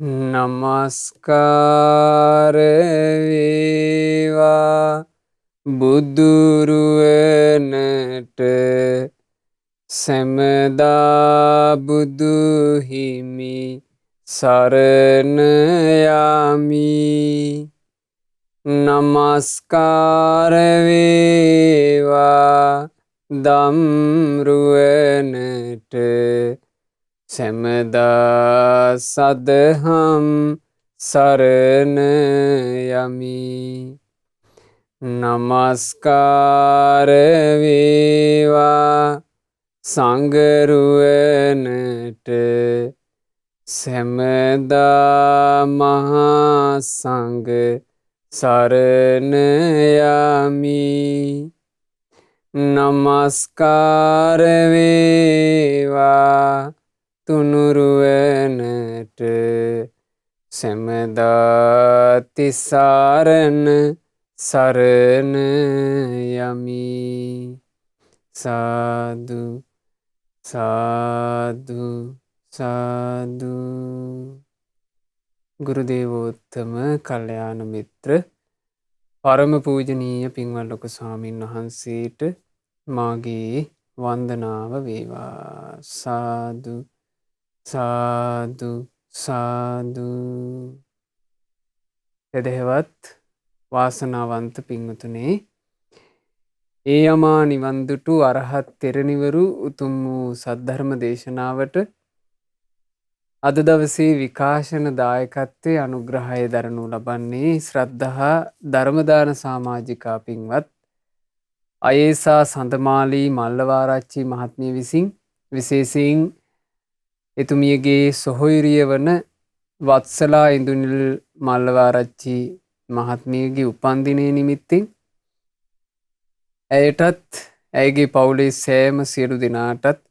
නමස්කාර වේවා බුදුරුවනට සැමදා බුදු හිමි සරණ යමි. නමස්කාර වේවා දම්රුවනට සැමදා සදහම් සරණ යමි. නමස්කාර වේවා සංඝරුවනට සැමදා මහා සංඝ සරණ යමි. නමස්කාර වේවා තුනුරුවනට සැමදා තිසරණ සරණ යමි. සාදු සාදු සාදු. ගුරුදේවෝත්තම කල්යාණ මිත්‍ර පරම පූජනීය පින්වත් ලොකු ස්වාමීන් වහන්සේට මාගේ වන්දනාව වේවා. සාදු සාදු සාදු. එදහෙවත් වාසනාවන්ත පින්වතුනේ, ඒ අමා නිවන් දුටු අරහත් තෙරණිවරු උතුම් වූ සද්ධර්ම දේශනාවට අද දවසේ විකාශන දායකත්වයේ අනුග්‍රහය දරනු ලබන්නේ ශ්‍රද්ධහා ධර්මදාන සමාජිකා පින්වත් අයේසා සඳමාලී මල්ලවාරච්චි මහත්මිය විසින්, විශේෂයෙන් එතුමියගේ සොහොයුරිය වන වත්සලා ඉඳුනිල් මල්ලවාරච්චි මහත්මියගේ උපන්දිනය නිමිත්තෙන් ඇයටත් ඇයගේ පවුලේ සෑම සියලු දෙනාටත්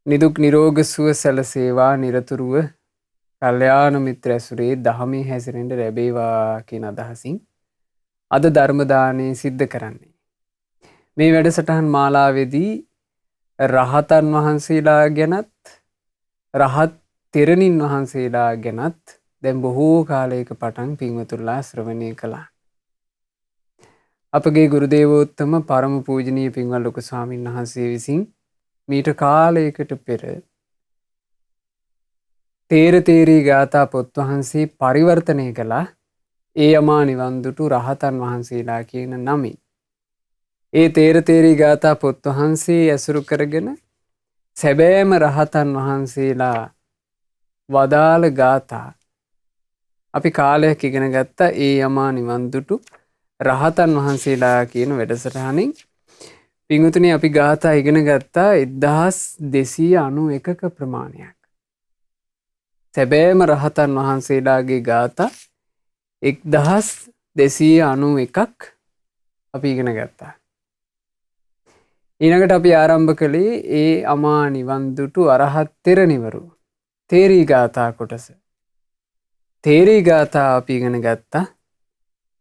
නිදුක් නිරෝග සුව සැලසේවා, නිරතුරුව කල්යාණ මිත්‍ර ඇසුරේ දහමේ හැසිරෙන්න ලැබේවා කියන අදහසින් අද ධර්ම දානය සිද්ධ කරන්නේ. මේ වැඩසටහන් මාලාවේදී රහතන් වහන්සේලා ගැනත් රහත් තෙරණින් වහන්සේලා ගැනත් දැන් බොහෝ කාලයක පටන් පින්වතුන්ලා ශ්‍රවණය කළා. අපගේ ගුරුදේවෝත්තම පරම පූජනීය පින්වත් ලොකු ස්වාමීන් වහන්සේ විසින් මීට කාලයකට පෙර තේර තේරී ගාථා පොත් වහන්සේ පරිවර්තනය කළා. ඒ අමා නිවන් දුටු රහතන් වහන්සේලා කියන නමින්. ඒ තේර තේරී ගාථා පොත් වහන්සේ ඇසුරු කරගෙන සැබෑම රහතන් වහන්සේලා වදාළ ගාථා අපි කාලයක් ඉගෙන ගත්තා. ඒ අමා නිවන් දුටු රහතන් වහන්සේලා කියන වැඩසටහනින් පින්වතුනි අපි ගාථා ඉගෙන ගත්තා 1291ක ප්‍රමාණයක්. සැබෑම රහතන් වහන්සේලාගේ ගාථා 1291ක් අපි ඉගෙන ගත්තා. ඊළඟට අපි ආරම්භ කළේ ඒ අමා නිවන් දුටු අරහත් තෙරණිවරු තේරී ගාථා කොටස. තේරී ගාථා අපි ඉගෙන ගත්තා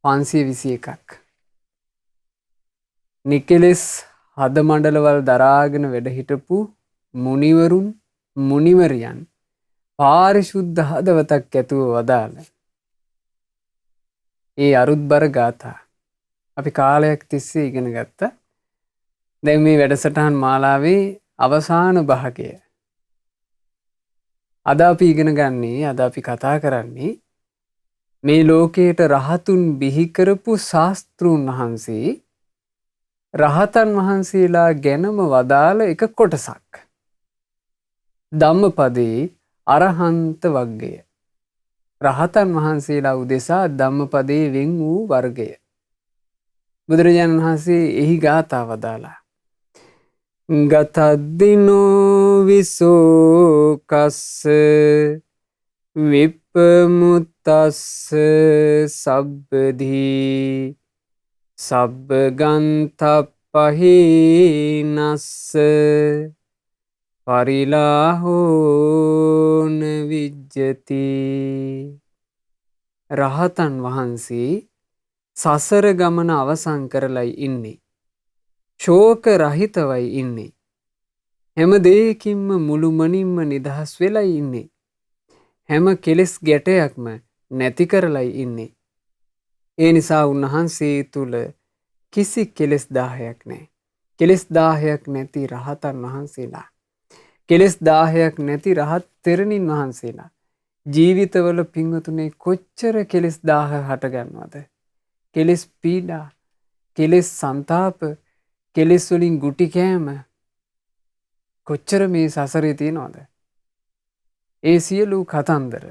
521ක්. නිකෙලෙස් හද මණ්ඩලවල් දරාගෙන වැඩ හිටපු මුනිවරුන් මුනිවරියන් පාරිශුද්ධ හදවතක් ඇතුව වදාළ ඒ අරුත්බර ගාථා අපි කාලයක් තිස්සේ ඉගෙන ගත්තා. දැන් මේ වැඩසටහන් මාලාවේ අවසාන භාගය. අද අපි ඉගෙන ගන්නේ, අද අපි කතා කරන්නේ මේ ලෝකයට රහතුන් බිහි කරපු ශාස්ත්‍රූන් වහන්සේ රහතන් වහන්සේලා ගැනම වදාළ එක කොටසක්. ධම්මපදයේ අරහන්ත වග්ගය. රහතන් වහන්සේලා උදෙසා ධම්මපදයේ වෙන් වූ වර්ගය. බුදුරජාණන් වහන්සේ එහි ගාථා වදාලා. ගතද්දිනෝ විසෝකස්ස විප්පමුත්තස්ස සබ්බදී සබ්බගන්තප්පහීනස්ස පරිලාහෝන විජ්ජති. රහතන් වහන්සේ සසර ගමන අවසන් කරලයි ඉන්නේ. ශෝක රහිතවයි ඉන්නේ. හැම දෙයකින්ම මුළුමනින්ම නිදහස් වෙලයි ඉන්නේ. හැම කෙලෙස් ගැටයක්ම නැති කරලයි ඉන්නේ. ඒ නිසා උන්වහන්සේ තුල කිසි කෙලෙස් 10ක් නැහැ. කෙලෙස් 10ක් නැති රහතන් වහන්සේලා. කෙලෙස් 10ක් නැති රහත් තෙරණින් වහන්සේලා. ජීවිතවල පින්වතුනේ කොච්චර කෙලෙස් 1000 හට ගන්නවද? කෙලෙස් පීඩා, කෙලෙස් ਸੰతాප, කෙලෙස් වලින් ගුටි කෑම කොච්චර මේ සසරේ තියෙනවද? ඒ සියලු කතන්දර,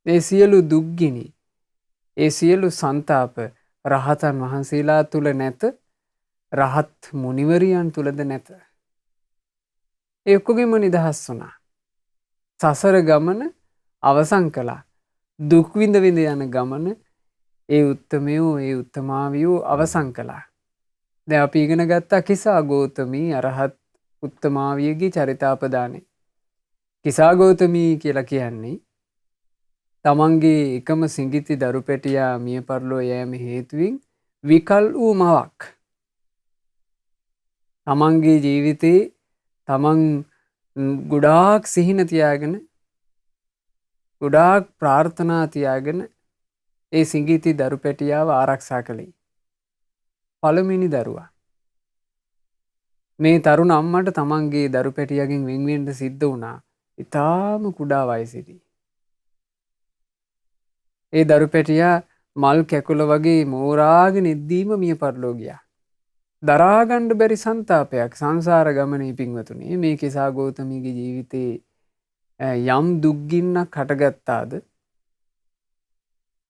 ඒ සියලු දුක්ගිනි, ඒ සියලු ਸੰతాප රහතන් වහන්සේලා තුල නැත. රහත් මුනිවරියන් තුලද නැත. ඒ ඔක්කොගෙම නිදහස් වුණා. සසර ගමන අවසන් කළා. දුක් විඳ විඳ යන ගමන ඒ උත්තමයෝ ඒ උත්තමාවියෝ අවසන් කළා. දැන් අපි ඉගෙන ගත්තා කිසා ගෞතමී අරහත් උත්තමාවියගේ චරිතාපදානෙ. කිසා ගෞතමී කියලා කියන්නේ තමන්ගේ එකම සිඟිති දරු පැටියා මිය පරලෝ යෑම හේතුවෙන් විකල් වූ මවක්. තමන්ගේ ජීවිතේ තමන් ගොඩාක් සිහින තියාගෙන ගොඩාක් ප්‍රාර්ථනා තියාගෙන ඒ සිඟිති දරු පැටියාව ආරක්ෂා කළේ. පළවෙනි දරුවා. මේ තරුණ අම්මට තමන්ගේ දරු පැටියගෙන් වෙන් වෙන්න සිද්ධ වුණා. ඊටාම කුඩා වයසේදී. ඒ දරු පැටියා මල් කැකුල වගේ මෝරාගෙන ඉද්දීම මිය පරලෝ ගියා. දරා ගන්න බැරි ਸੰతాපයක් සංසාර ගමනේ පින්වතුනි මේ කිසා ගෞතමීගේ ජීවිතේ යම් දුක්ගින්නක් හටගත්තාද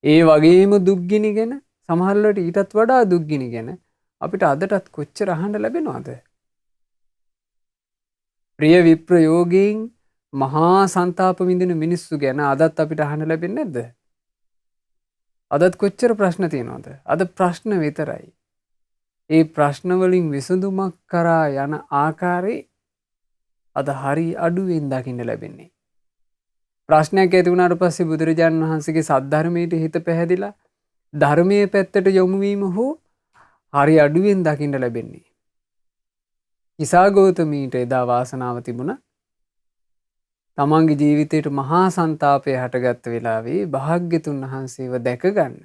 ඒ වගේම දුක්ගිනි ගැන සමහර වෙලාවට ඊටත් වඩා දුක්ගිනි ගැන අපිට අදටත් කොච්චර අහන්න ලැබෙනවද? ප්‍රිය විප්‍රයෝගයෙන් මහා ਸੰతాප විඳින මිනිස්සු ගැන අදත් අපිට අහන්න ලැබෙන්නේ නැද්ද? අදත් කොච්චර ප්‍රශ්න තියෙනවද? අද ප්‍රශ්න විතරයි. ඒ ප්‍රශ්න වලින් විසඳුමක් කරා යන ආකාරයේ අද හරි අඩුවෙන් දකින්න ලැබෙන්නේ. ප්‍රශ්නයක් ඇති වුණාට පස්සේ බුදුරජාණන් වහන්සේගේ සද්ධර්මයට හිත පැහැදිලා ධර්මයේ පැත්තට යොමු වීම හෝ හරි අඩුවෙන් දකින්න ලැබෙන්නේ. කිසා ගෞතමීට එදා වාසනාව තිබුණා. තමන්ගේ ජීවිතේට මහා ਸੰతాපය හටගත් වෙලාවේ භාග්‍යතුන් වහන්සේව දැක ගන්න.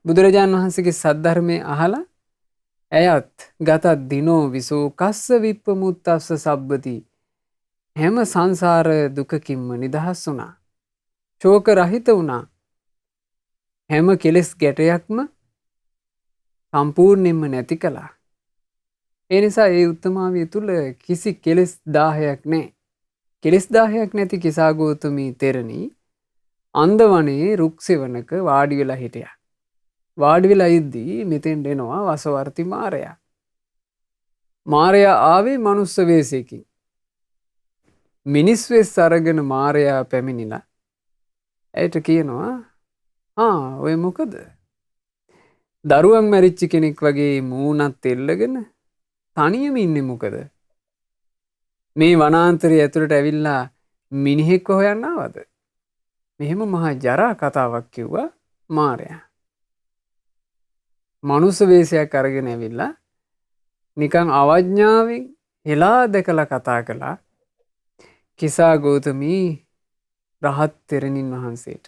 බුදුරජාණන් වහන්සේගේ සද්ධර්මයේ අහලා ඇයත් ගතත් දිනෝ විසෝ කස්ස විප්පමුත්තස්ස සබ්බති හැම සංසාර දුකකින්ම නිදහස් වුණා. ශෝක රහිත වුණා. හැම කෙලෙස් ගැටයක්ම සම්පූර්ණයෙන්ම නැති කළා. ඒ නිසා ඒ උත්තමාවිය තුල කිසි කෙලෙස් 10ක් නැහැ. කෙලෙස් 10ක් නැති කිසා ගෞතමී තෙරණි අන්දවනේ රුක් සෙවණක වාඩි වෙලා හිටියා. වාඩි වෙලා ඉද්දී මෙතෙන් එනවා වසවර්ති මාරයා. මාරයා ආවේ මනුස්ස වේශයකින්. මිනිස් වෙස් අරගෙන මාරයා පැමිණිලා ඇයට කියනවා ඔය මොකද? දරුවන් මැරිච්ච කෙනෙක් වගේ මූණත් එල්ලගෙන තනියම ඉන්නේ මොකද? මේ වනාන්තරය ඇතුළට ඇවිල්ලා මිනිහෙක්ව හොයන්න ආවද? මෙහෙම මහා ජරා කතාවක් කිව්වා මාරයා. මනුස්ස වේශයක් අරගෙන ඇවිල්ලා නිකන් අවඥාවෙන් හෙලා දැකලා කතා කළා කිසා ගෞතමී රහත් තෙරණින් වහන්සේට.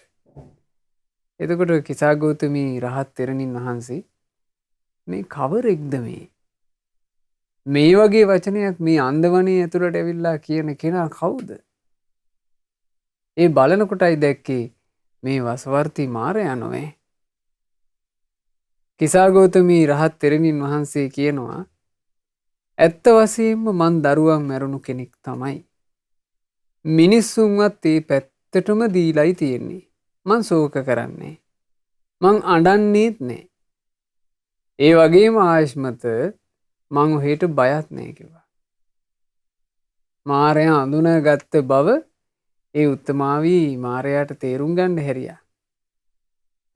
එතකොට කිසා ගෞතමී රහත් තෙරණින් වහන්සේ මේ කවරෙක්ද මේ වගේ වචනයක් මේ අන්දවනේ ඇතුළට ඇවිල්ලා කියන කෙනා කවුද? ඒ බලනකොටයි දැක්කේ මේ වසවර්ති මාරයා නොවේ. කිසා ගෞතමී රහත් තෙරණින් වහන්සේ කියනවා ඇත්ත වශයෙන්ම මං දරුවන් මැරුණු කෙනෙක් තමයි. මිනිස්සුන්වත් ඒ පැත්තටම දීලයි තියෙන්නේ. මං ශෝක කරන්නේ. මං අඬන්නේත් නෑ. ඒ වගේම ආයශ්මත මං ඔහෙට බයත් නෑ කිව්වා. මාරයා අඳුනගත්ත බව ඒ උත්තමාවී මාරයාට තේරුම් ගන්න හැරියා.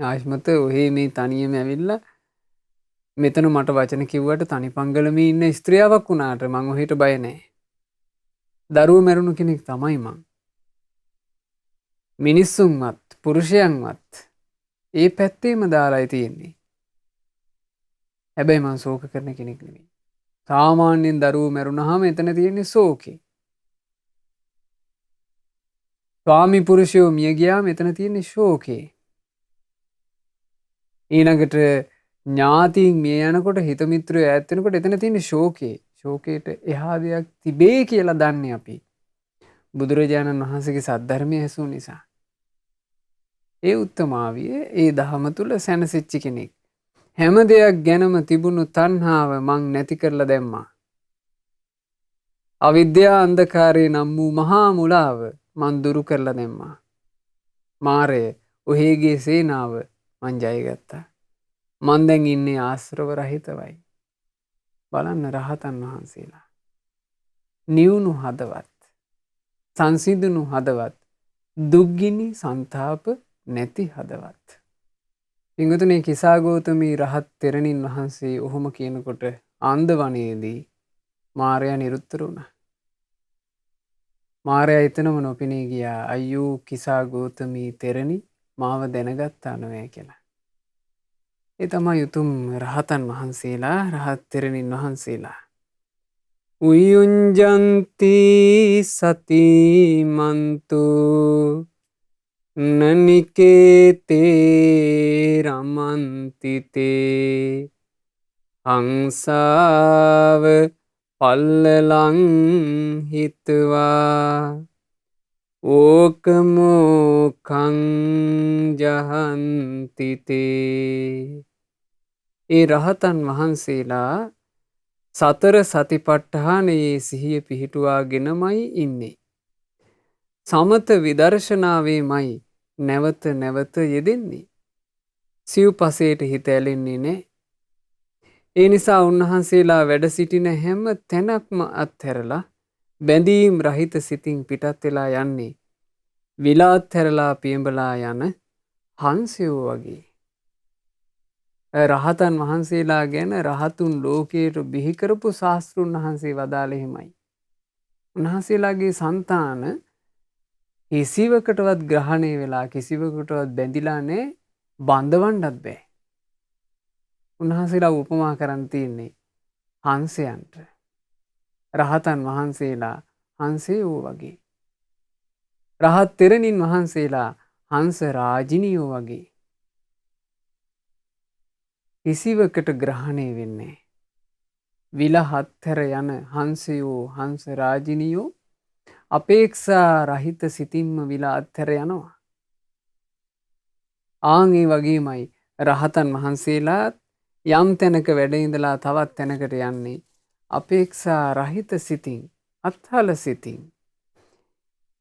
ආයශ්මත ඔහේ මේ තනියම ඇවිල්ලා මෙතන මට වචන කිව්වට තනිපංගලමේ ඉන්න ස්ත්‍රියාවක් වුණාට මං ඔහෙට බය නෑ. දරුවෝ මැරුණු කෙනෙක් තමයි මං. මිනිස්සුන්වත් පුරුෂයන්වත් ඒ පැත්තේම දාලායි තියෙන්නේ. හැබැයි මං ශෝක කරන කෙනෙක් නෙමෙයි. සාමාන්‍යයෙන් දරුවෝ මැරුණාම එතන තියෙන්නේ ශෝකේ. ස්වාමි පුරුෂයෝ මිය ගියාම එතන තියෙන ශෝකේ. ඊළඟට ඥාතීන් මිය යනකොට හිත මිත්‍රයෝ ඈත් වෙනකොට එතන තියෙන ශෝකේ. ශෝකයට එහා දෙයක් තිබේ කියලා දන්නේ අපි. බුදුරජාණන් වහන්සේගේ සද්ධර්මය ඇසූ නිසා. ඒ උත්තමාවිය ඒ දහම තුල සැනසෙච්ච කෙනෙක්. හැම දෙයක් ගැනම තිබුණු තණ්හාව මං නැති කරලා දැම්මා. අවිද්‍යා අන්ධකාරයේ නම් වූ මහා මුලාව මං දුරු කරලා දැම්මා. මාරය ඔහේගේ සේනාව මං ජයගත්තා. මං දැන් ඉන්නේ ආශ්‍රව රහිතවයි. බලන්න රහතන් වහන්සේලා. නිවුණු හදවත්, සංසිඳුණු හදවත්, දුක්ගිනි සන්තාප නැති හදවත්. පිංගුතුනේ කිසාගෞතමී රහත් තෙරණින් වහන්සේ ඔහොම කියනකොට ආන්දවනයේදී මාරයා නිරුත්තර වුණා. මාරයා එතනම නොපෙනී ගියා. අයියෝ කිසාගෞතමී තෙරණි මාව දැනගත්තා නෑ කියලා. ඒ තමයි උතුම් රහතන් වහන්සේලා, රහත් තෙරණින් වහන්සේලා. උයුංජන්ති සතිමන්තු නනිකේතේ රමන්තිතේ හංසාව පල්ලලං හිතවා ඕකමෝකං ජහන්තිතේ. ඒ රහතන් වහන්සේලා සතර සතිපට්ඨානයේ සිහිය පිහිටුවාගෙනමයි ඉන්නේ. සමත විදර්ශනාවේමයි නැවත නැවත යෙදෙන්නේ. සිව්පසයට හිත ඇලෙන්නේ නැහැ. ඒ නිසා උන්වහන්සේලා වැඩ සිටින හැම තැනක්ම අත්හැරලා බැඳීම් රහිත සිතින් පිටත් වෙලා යන්නේ විලාත් හැරලා පියඹලා යන හංසයෝ වගේ. රහතන් වහන්සේලා ගැන රහතුන් ලෝකයට බිහි කරපු ශාස්ත්‍රුන් වහන්සේ වදාළේ එහෙමයි. උන්වහන්සේලාගේ సంతාන කිසිවකටවත් ග්‍රහණය වෙලා කිසිවකටවත් බැඳිලා නැහැ, බඳවන්නත් බෑ. උන්වහන්සේලා උපමා කරන් තියන්නේ හංසයන්ට. රහතන් වහන්සේලා හංසයෝ වගේ. රහත් තෙරණින් වහන්සේලා හංස රාජිනියෝ වගේ. කිසිවකට ග්‍රහණය වෙන්නේ විලහත්තර යන හංසයෝ හංස රාජිනියෝ අපේක්ෂා රහිත සිතින්ම විලාත්තර යනවා. ආන් ඒ වගේමයි රහතන් වහන්සේලාත් යම් තැනක වැඩ ඉඳලා තවත් තැනකට යන්නේ අපේක්ෂා රහිත සිතින්, අත්හල සිතින්.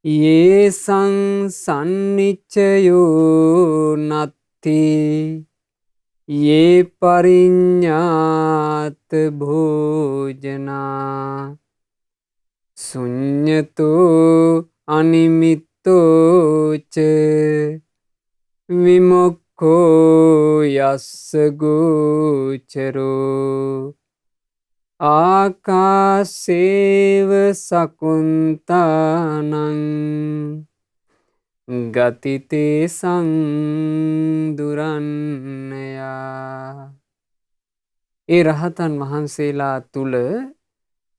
යේසං සන්නිච්චයෝ නත්ති යේ පරිඤ්ඤාත භෝජනා සුඤ්ඤතෝ අනිමිත්තෝ ච විමුක්ඛෝ යස්ස ගෝචරෝ ආකාසේව සකුන්තානං ගතිතේ සංදුරන්නයා. ඒ රහතන් වහන්සේලා තුල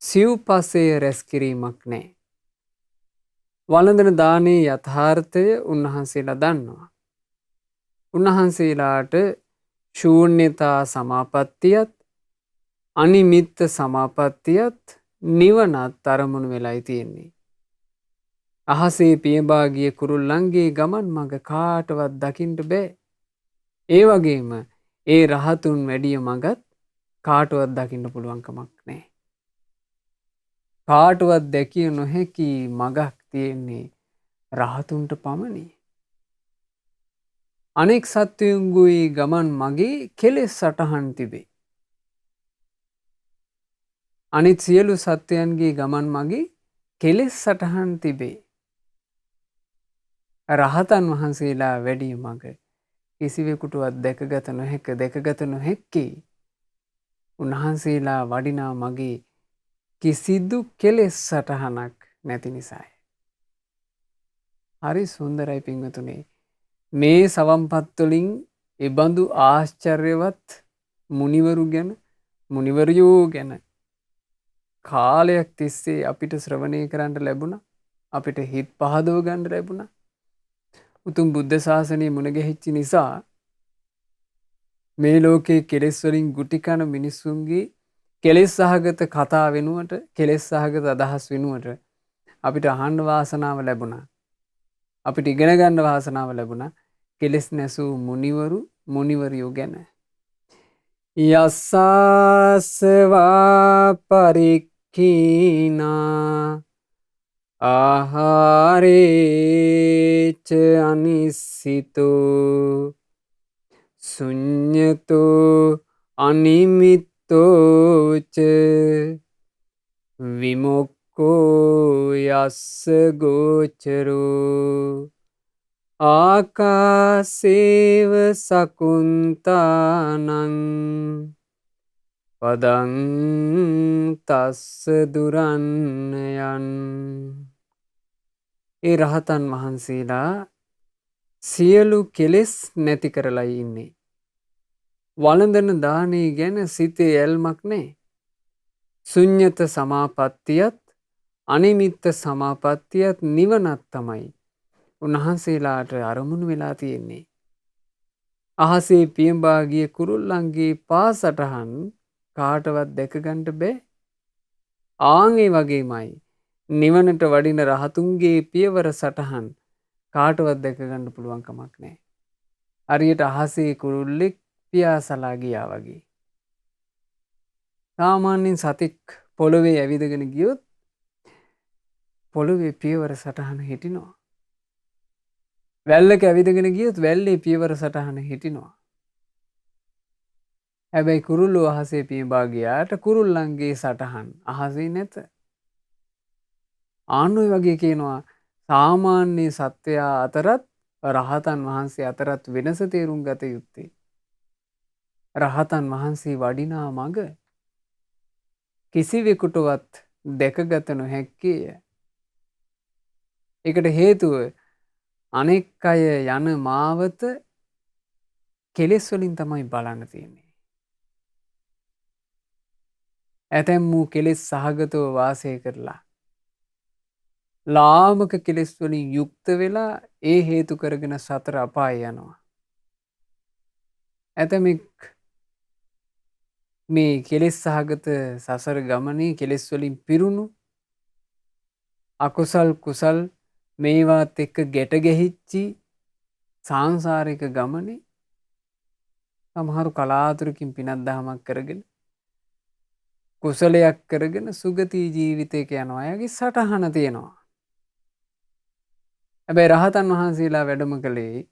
සිව්පසය රැස් කිරීමක් නැහැ. වළඳන දානේ යථාර්ථය උන්වහන්සේලා දන්නවා. උන්වහන්සේලාට ශූන්‍යතා සමාපත්තියත් අනිමිත්ත සමාපත්තියත් නිවනත් අරමුණු වෙලයි තියෙන්නේ. අහසේ පියඹා ගිය කුරුල්ලන්ගේ ගමන් මඟ කාටවත් දකින්න බෑ. ඒ වගේම ඒ රහතුන් වැඩිය මඟත් කාටවත් දකින්න පුළුවන් කමක් නැහැ. කාටවත් දැකිය නොහැකි මඟක් තියෙන්නේ රහතුන්ට පමණි. අනෙක් සත්වයන්ගේ ගමන් මගේ කෙලෙස් සටහන් තිබේ. අනිත් සියලු සත්වයන්ගේ ගමන් මගේ කෙලෙස් සටහන් තිබේ. රහතන් වහන්සේලා වැඩි මඟ කිසිවෙකුටවත් දැකගත නොහැක්කේ උන්වහන්සේලා වඩිනා මගේ කිසිදු කෙලෙස් සටහනක් නැති නිසායි. හරි සුන්දරයි පින්වතුනි. මේ සවම්පත් වලින් එබඳු ආශ්චර්යවත් මුනිවරු ගැන, මුනිවරයෝ ගැන කාලයක් තිස්සේ අපිට ශ්‍රවණය කරන්න ලැබුණා. අපිට හිත් පහදව ගන්න ලැබුණා. උතුම් බුද්ධ ශාසනය මුණගැහිච්ච නිසා මේ ලෝකයේ කෙලෙස් වලින් ගුටි කන මිනිසුන්ගේ කෙලෙස් සහගත කතා වෙනුවට කෙලෙස් සහගත අදහස් වෙනුවට අපිට අහන්න වාසනාව ලැබුණා. අපිට ඉගෙන ගන්න වාසනාව ලැබුණා කෙලෙස් නැසූ මුනිවරයෝ ගැන. යස්සාසවා පරික්ඛීනා ආහාරේච අනිස්සිතෝ සුඤ්ඤතෝ අනිමිත්තෝච විමුක්ඛෝ යස්ස ගෝචරෝ ආකාසේව සකුන්තානං පදං තස්ස දුරන්නයන්. ඒ රහතන් වහන්සේලා සියලු කෙලෙස් නැති කරලයි ඉන්නේ. වළඳන දානේ ගැන සිතේ ඇල්මක් නැහැ. ශුන්්‍යත සමාපත්තියත් අනිමිත්ත සමාපත්තියත් නිවනක් තමයි උන්වහන්සේලාට අරමුණු වෙලා තියෙන්නේ. අහසේ පියඹා ගිය කුරුල්ලන්ගේ පාසටහන් කාටවත් දැක ගන්න බෑ. ආන් ඒ වගේමයි නිවනට වඩින රහතුන්ගේ පියවර සටහන් කාටවත් දැක ගන්න පුළුවන් කමක් නැහැ. හරියට අහසේ කුරුල්ලෙක් පියාසලා ගියා වගේ. සාමාන්‍යයෙන් සතෙක් පොළවේ ඇවිදගෙන ගියොත් පොළවේ පියවර සටහන හිටිනවා. වැල්ලක ඇවිදගෙන ගියොත් වැල්ලේ පියවර සටහන හිටිනවා. හැබැයි කුරුල්ලෝ අහසේ පියඹා ගියාට කුරුල්ලන්ගේ සටහන් අහසේ නැත. ආන් ඔය වගේ කියනවා සාමාන්‍ය සත්වයා අතරත් රහතන් වහන්සේ අතරත් වෙනස තේරුම් ගත යුත්තේ. රහතන් වහන්සේ වඩිනා මඟ කිසිවෙකුටවත් දැකගත නොහැක්කේය. ඒකට හේතුව අනෙක් අය යන මාවත කෙලෙස් වලින් තමයි බලන්න තියෙන්නේ. ඇතැම් වූ කෙලෙස් සහගතව වාසය කරලා ලාමක කෙලෙස් වලින් යුක්ත වෙලා ඒ හේතු කරගෙන සතර අපාය යනවා. ඇතමෙක් මේ කෙලෙස් සහගත සසර ගමනේ කෙලෙස් වලින් පිරුණු අකුසල් කුසල් මේවාත් එක්ක ගැට ගැහිච්චි සාංසාරික ගමනේ සමහරු කලාතුරකින් පිනක් දහමක් කරගෙන කුසලයක් කරගෙන සුගති ජීවිතයක යනවා. අයගේ සටහන තියෙනවා. හැබැයි රහතන් වහන්සේලා වැඩම කළේ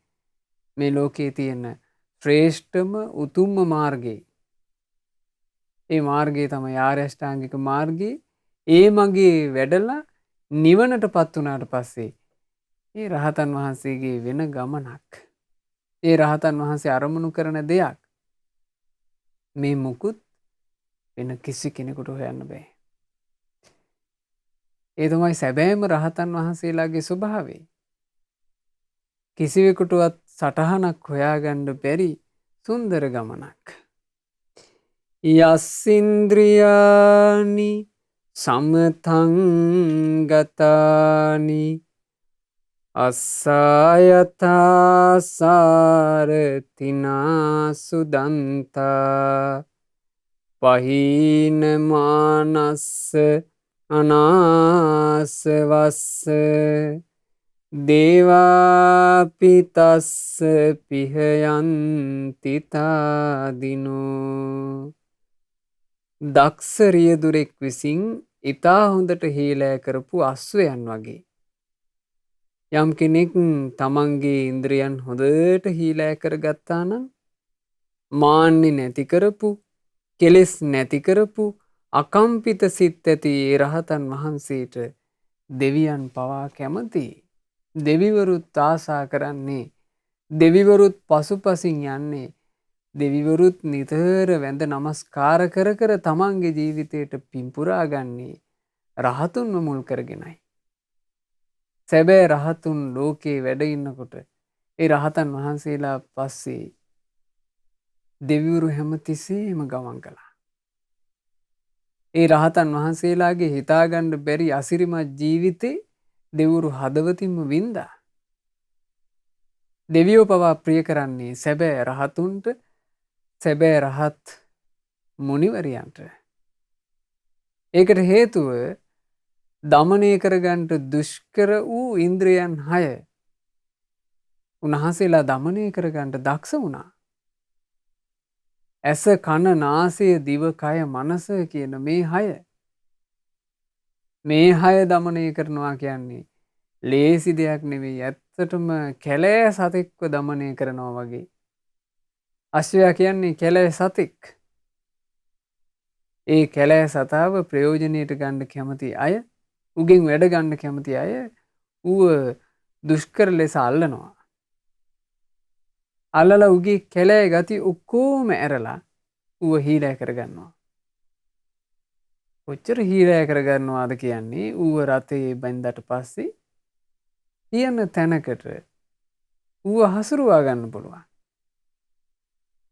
මේ ලෝකයේ තියෙන ශ්‍රේෂ්ඨම උතුම්ම මාර්ගය. ඒ මාර්ගය තමයි ආර්ය අෂ්ටාංගික මාර්ගය. ඒ මගේ වැඩලා නිවනටපත් වුණාට පස්සේ ඒ රහතන් වහන්සේගේ වෙන ගමනක්. ඒ රහතන් වහන්සේ අරමුණු කරන දෙයක් මේ මුකුත් වෙන කිසි කෙනෙකුට හොයන්න බෑ. ඒ තමයි සැබෑම රහතන් වහන්සේලාගේ ස්වභාවය. කිසිවෙකුටවත් සටහනක් හොයාගන්න බැරි සුන්දර ගමනක්. යස්සින්ද්‍රියානි සමතං ගතානි අස්සායතා සාරතිනා සුදන්තා පහීන මානස්ස අනාසවස්ස දේවාපිතස්ස පිහයන්ති තාදිනෝ. දක්ෂ රියදුරෙක් විසින් ඉතා හොඳට හීලෑ කරපු අශ්වයන් වගේ. යම් කෙනෙක් තමන්ගේ ඉන්ද්‍රියන් හොඳට හීලෑ කරගත්තා නම් මාන්නේ නැති කරපු කෙලෙස් නැති කරපු අකම්පිත සිත් ඇති ඒ රහතන් වහන්සේට දෙවියන් පවා කැමතියි. දෙවිවරුත් ආසා කරන්නේ, දෙවිවරුත් පසුපසින් යන්නේ, දෙවිවරුත් නිතර වැඳ නමස්කාර කර කර තමන්ගේ ජීවිතයට පින්පුරා ගන්නේ රහතුන්ව මුල් කරගෙනයි. සැබෑ රහතුන් ලෝකේ වැඩ ඉන්නකොට ඒ රහතන් වහන්සේලා පස්සේ දෙවිවරු හැමතිස්සෙම ගමන් කළා. ඒ රහතන් වහන්සේලාගේ හිතාගන්න බැරි අසිරිමත් ජීවිතේ දෙවිවරු හදවතින්ම වින්දා. දෙවියෝ පවා ප්‍රිය කරන්නේ සැබෑ රහතුන්ට, සැබෑ රහත් මුනිවරයන්ට. ඒකට හේතුව දමනය කරගන්නට දුෂ්කර වූ ඉන්ද්‍රියන් 6 උන්වහන්සේලා දමනය කරගන්නට දක්ෂ වුණා. ඇස, කන, නාසය, දිව, කය, මනස කියන මේ 6. මේ 6 දමනය කරනවා කියන්නේ ලේසි දෙයක් නෙවෙයි. ඇත්තටම කැලෑ සතෙක්ව දමනය කරනවා වගේ. අශ්වයා කියන්නේ කැලෑ සතෙක්. ඒ කැලෑ සතාව ප්‍රයෝජනයට ගන්න කැමති අය, උගෙන් වැඩ ගන්න කැමති අය ඌව දුෂ්කර ලෙස අල්ලනවා. අල්ලලා උගේ කැලෑ ගති ඔක්කොම ඇරලා ඌව හීලෑ කරගන්නවා. කොච්චර හීලෑ කරගන්නවාද කියන්නේ ඌව රතේ බැඳලා පස්සේ තියෙන තැනකට ඌව හසුරුවා ගන්න පුළුවන්.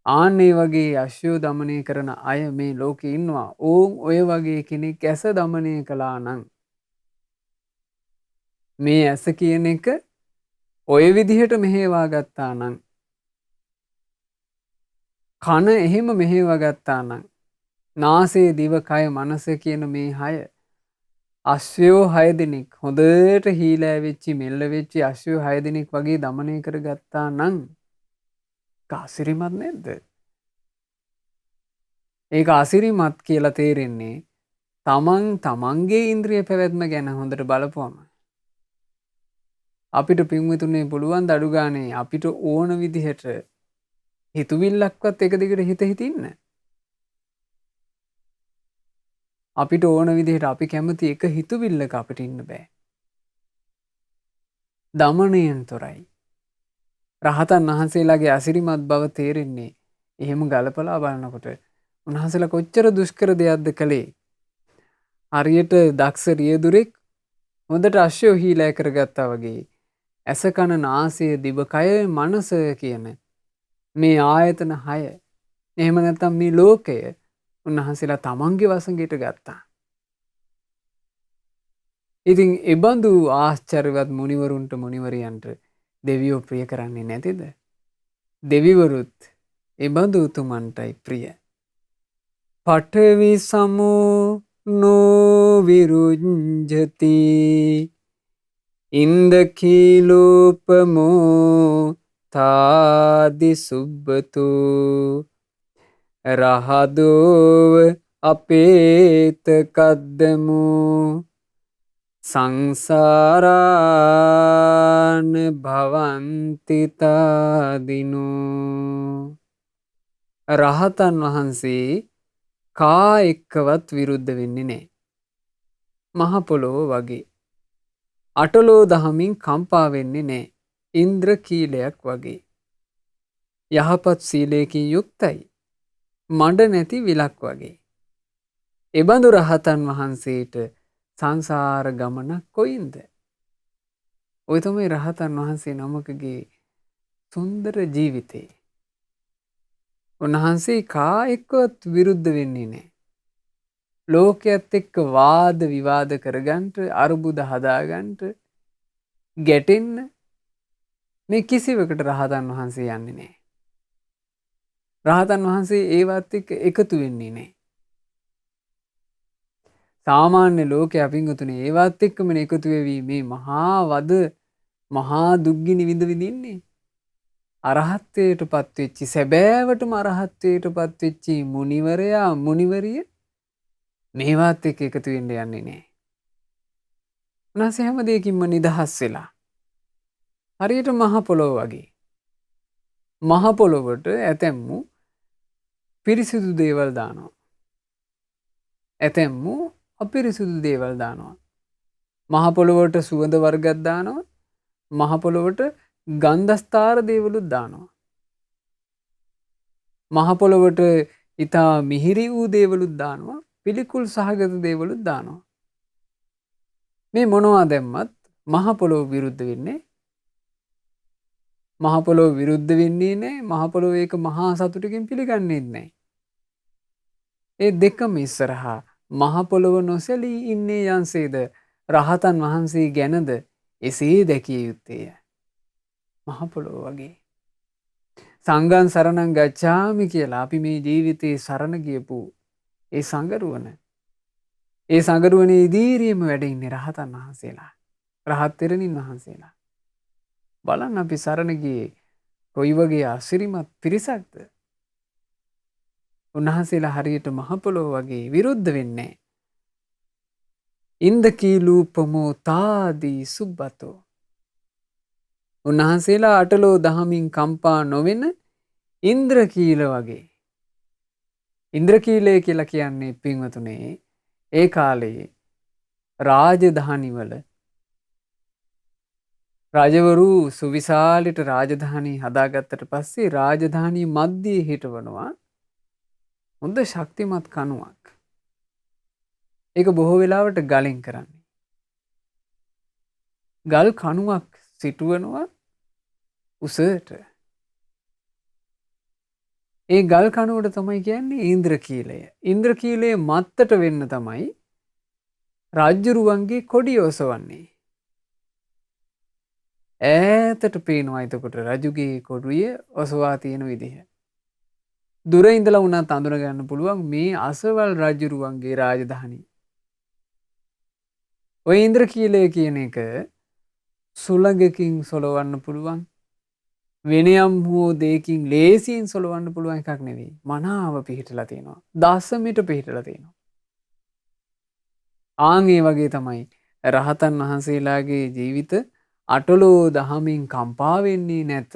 ආන්නේ වගේ අශ්වය දමනය කරන අය මේ ලෝකේ ඉන්නවා. ඕම් ඔය වගේ කෙනෙක් ඇස දමනය කළා නම් මේ ඇස කියන එක ඔය විදිහට මෙහෙවා ගත්තා නම්, කන එහෙම මෙහෙවා ගත්තා නම්, නාසය, දිව, කය, මනස කියන මේ 6 අශ්වයෝ 6 දෙනෙක් හොඳට හීලෑ වෙච්චි, මෙල්ල වෙච්චි අශ්වයෝ 6 දෙනෙක් වගේ දමනය කරගත්තා නම් අසිරිමත් නැද්ද? ඒක අසිරිමත් කියලා තේරෙන්නේ තමන්ගේ ඉන්ද්‍රිය පැවැත්ම ගැන හොඳට බලපුවම. අපිට පින්විතුනේ පුළුවන් ද අඩු ගානේ අපිට ඕන විදිහට හිතුවිල්ලක්වත් එක දිගට හිත ඉන්න. අපිට ඕන විදිහට අපි කැමති එක හිතුවිල්ලක අපිට ඉන්න බෑ. දමනයෙන් තොරයි. රහතන් වහන්සේලාගේ අසිරිමත් බව තේරෙන්නේ එහෙම ගලපලා බලනකොට. උන්වහන්සේලා කොච්චර දුෂ්කර දෙයක්ද කළේ. හරියට දක්ෂ රියදුරෙක් හොඳට අශ්වය හීලෑ කරගත්තා වගේ ඇස, කන, නාසය, දිව, කය, මනස කියන මේ ආයතන 6, එහෙම නැත්නම් මේ ලෝකය උන්වහන්සේලා තමන්ගේ වසඟයට ගත්තා. ඉතින් එබඳු ආශ්චර්යවත් මුනිවරුන්ට, මුනිවරයන්ට දෙවියෝ ප්‍රිය කරන්නේ නැතිද? දෙවිවරුත් එබඳු උතුමන්ටයි ප්‍රිය. පඨවි සමෝ නෝ විරුඤ්ජති ඉන්දකීලෝපමෝ තාදි සුබ්බතු රහදෝව අපේත කද්දමු සංසාරාන භවන්ති තාදිනෝ. රහතන් වහන්සේ කා එක්කවත් විරුද්ධ වෙන්නේ නැහැ. මහ පොළොව වගේ. අටලෝ දහමින් කම්පා වෙන්නේ නැහැ. ඉන්ද්‍රකීලයක් වගේ. යහපත් සීලයකින් යුක්තයි. මඩ නැති විලක් වගේ. එබඳු රහතන් වහන්සේට සංසාර ගමනක් කොයින්ද? ඔය තමයි රහතන් වහන්සේ නමකගේ සුන්දර ජීවිතේ. උන්වහන්සේ කා එක්කවත් විරුද්ධ වෙන්නේ නැහැ. ලෝකයේත් එක්ක වාද විවාද කරගන්නට, අරුබුද හදාගන්නට, ගැටෙන්න මේ කිසිවකට රහතන් වහන්සේ යන්නේ නැහැ. රහතන් වහන්සේ ඒවත් එක්ක එකතු වෙන්නේ නැහැ. සාමාන්‍ය ලෝකයේ අපින්ගතුනේ ඒවත් එක්කම එකතු වෙවි මේ මහා වද, මහා දුක්ගිනි විඳින්නේ. අරහත්ත්වයටපත් වෙච්චි, සැබෑවටම අරහත්ත්වයටපත් වෙච්චි මුනිවරයා, මුනිවරිය මේවත් එක්ක එකතු වෙන්න යන්නේ නැහැ. උන්වහන්සේ හැම දෙයකින්ම නිදහස් වෙලා. හරියට මහ පොළොව වගේ. මහ පොළොවට ඇතැම්මු පිරිසිදු දේවල් දානවා. ඇතැම්මු අපිරිසිදු දේවල් දානවා. මහ පොළොවට සුවඳ වර්ගයක් දානවා. මහ පොළොවට ගන්ධස්ථාර දේවලුත් දානවා. මහ පොළොවට ඊටා මිහිරි වූ දේවලුත් දානවා. පිළිකුල් සහගත දේවලුත් දානවා. මේ මොනවා දැම්මත් මහ පොළොව විරුද්ධ වෙන්නේ. මහ පොළොව විරුද්ධ වෙන්නේ නැහැ. මහ පොළොව ඒක මහා සතුටකින් පිළිගන්නේ නැහැ. ඒ දෙකම ඉස්සරහා මහ පොළොව නොසැලී ඉන්නේ යන්සේද රහතන් වහන්සේ ගැනද එසේ දැකිය යුත්තේය. මහ පොළොව වගේ. සංඝං සරණං ගච්ඡාමි කියලා අපි මේ ජීවිතේ සරණ ගියපු ඒ සංගරුවන. ඒ සංගරුවනේ ඉදිරියේම වැඩ ඉන්නේ රහතන් වහන්සේලා. රහත් තෙරණින් වහන්සේලා. බලන්න අපි සරණ ගියේ කොයි වගේ අසිරිමත් පිරිසක්ද. උන්වහන්සේලා හරියට මහ පොළොව වගේ විරුද්ධ වෙන්නේ. ඉන්දකීලූපමෝ තාදී සුබ්බතෝ. උන්වහන්සේලා අටලෝ දහමින් කම්පා නොවෙන ඉන්ද්‍රකීල වගේ. ඉන්ද්‍රකීලය කියලා කියන්නේ පින්වතුනේ ඒ කාලේ රාජධානිවල රජවරු සුවිශාලිත රාජධානී හදාගත්තට පස්සේ රාජධානී මධ්‍යයේ හිටවනවා හොඳ ශක්තිමත් කණුවක්. ඒක බොහෝ වෙලාවට ගලෙන් කරන්නේ. ගල් කණුවක් සිටුවනවා උසට. ඒ ගල් කණුවට තමයි කියන්නේ ඉන්ද්‍රකීලය. ඉන්ද්‍රකීලයේ මත්තට වෙන්න තමයි රාජ්‍යරුවන්ගේ කොඩිය ඔසවන්නේ. ඈතට පේනවා එතකොට රජුගේ කොඩුවේ ඔසවා තියෙන විදිහ. දුර ඉඳලා වුණත් අඳුන ගන්න පුළුවන් මේ අසවල් රජුරුවන්ගේ රාජධානිය. ඔය ඉන්ද්‍රකීලය කියන එක සුළඟකින් සොලවන්න පුළුවන්. වෙනයම් හෝ දෙයකින් ලේසියෙන් සොලවන්න පුළුවන් එකක් නෙවෙයි. මනාව පිහිටලා තියෙනවා. දසමිට පිහිටලා තියෙනවා. ආන් ඒ වගේ තමයි රහතන් වහන්සේලාගේ ජීවිත අටලෝ දහමින් කම්පා වෙන්නේ නැත.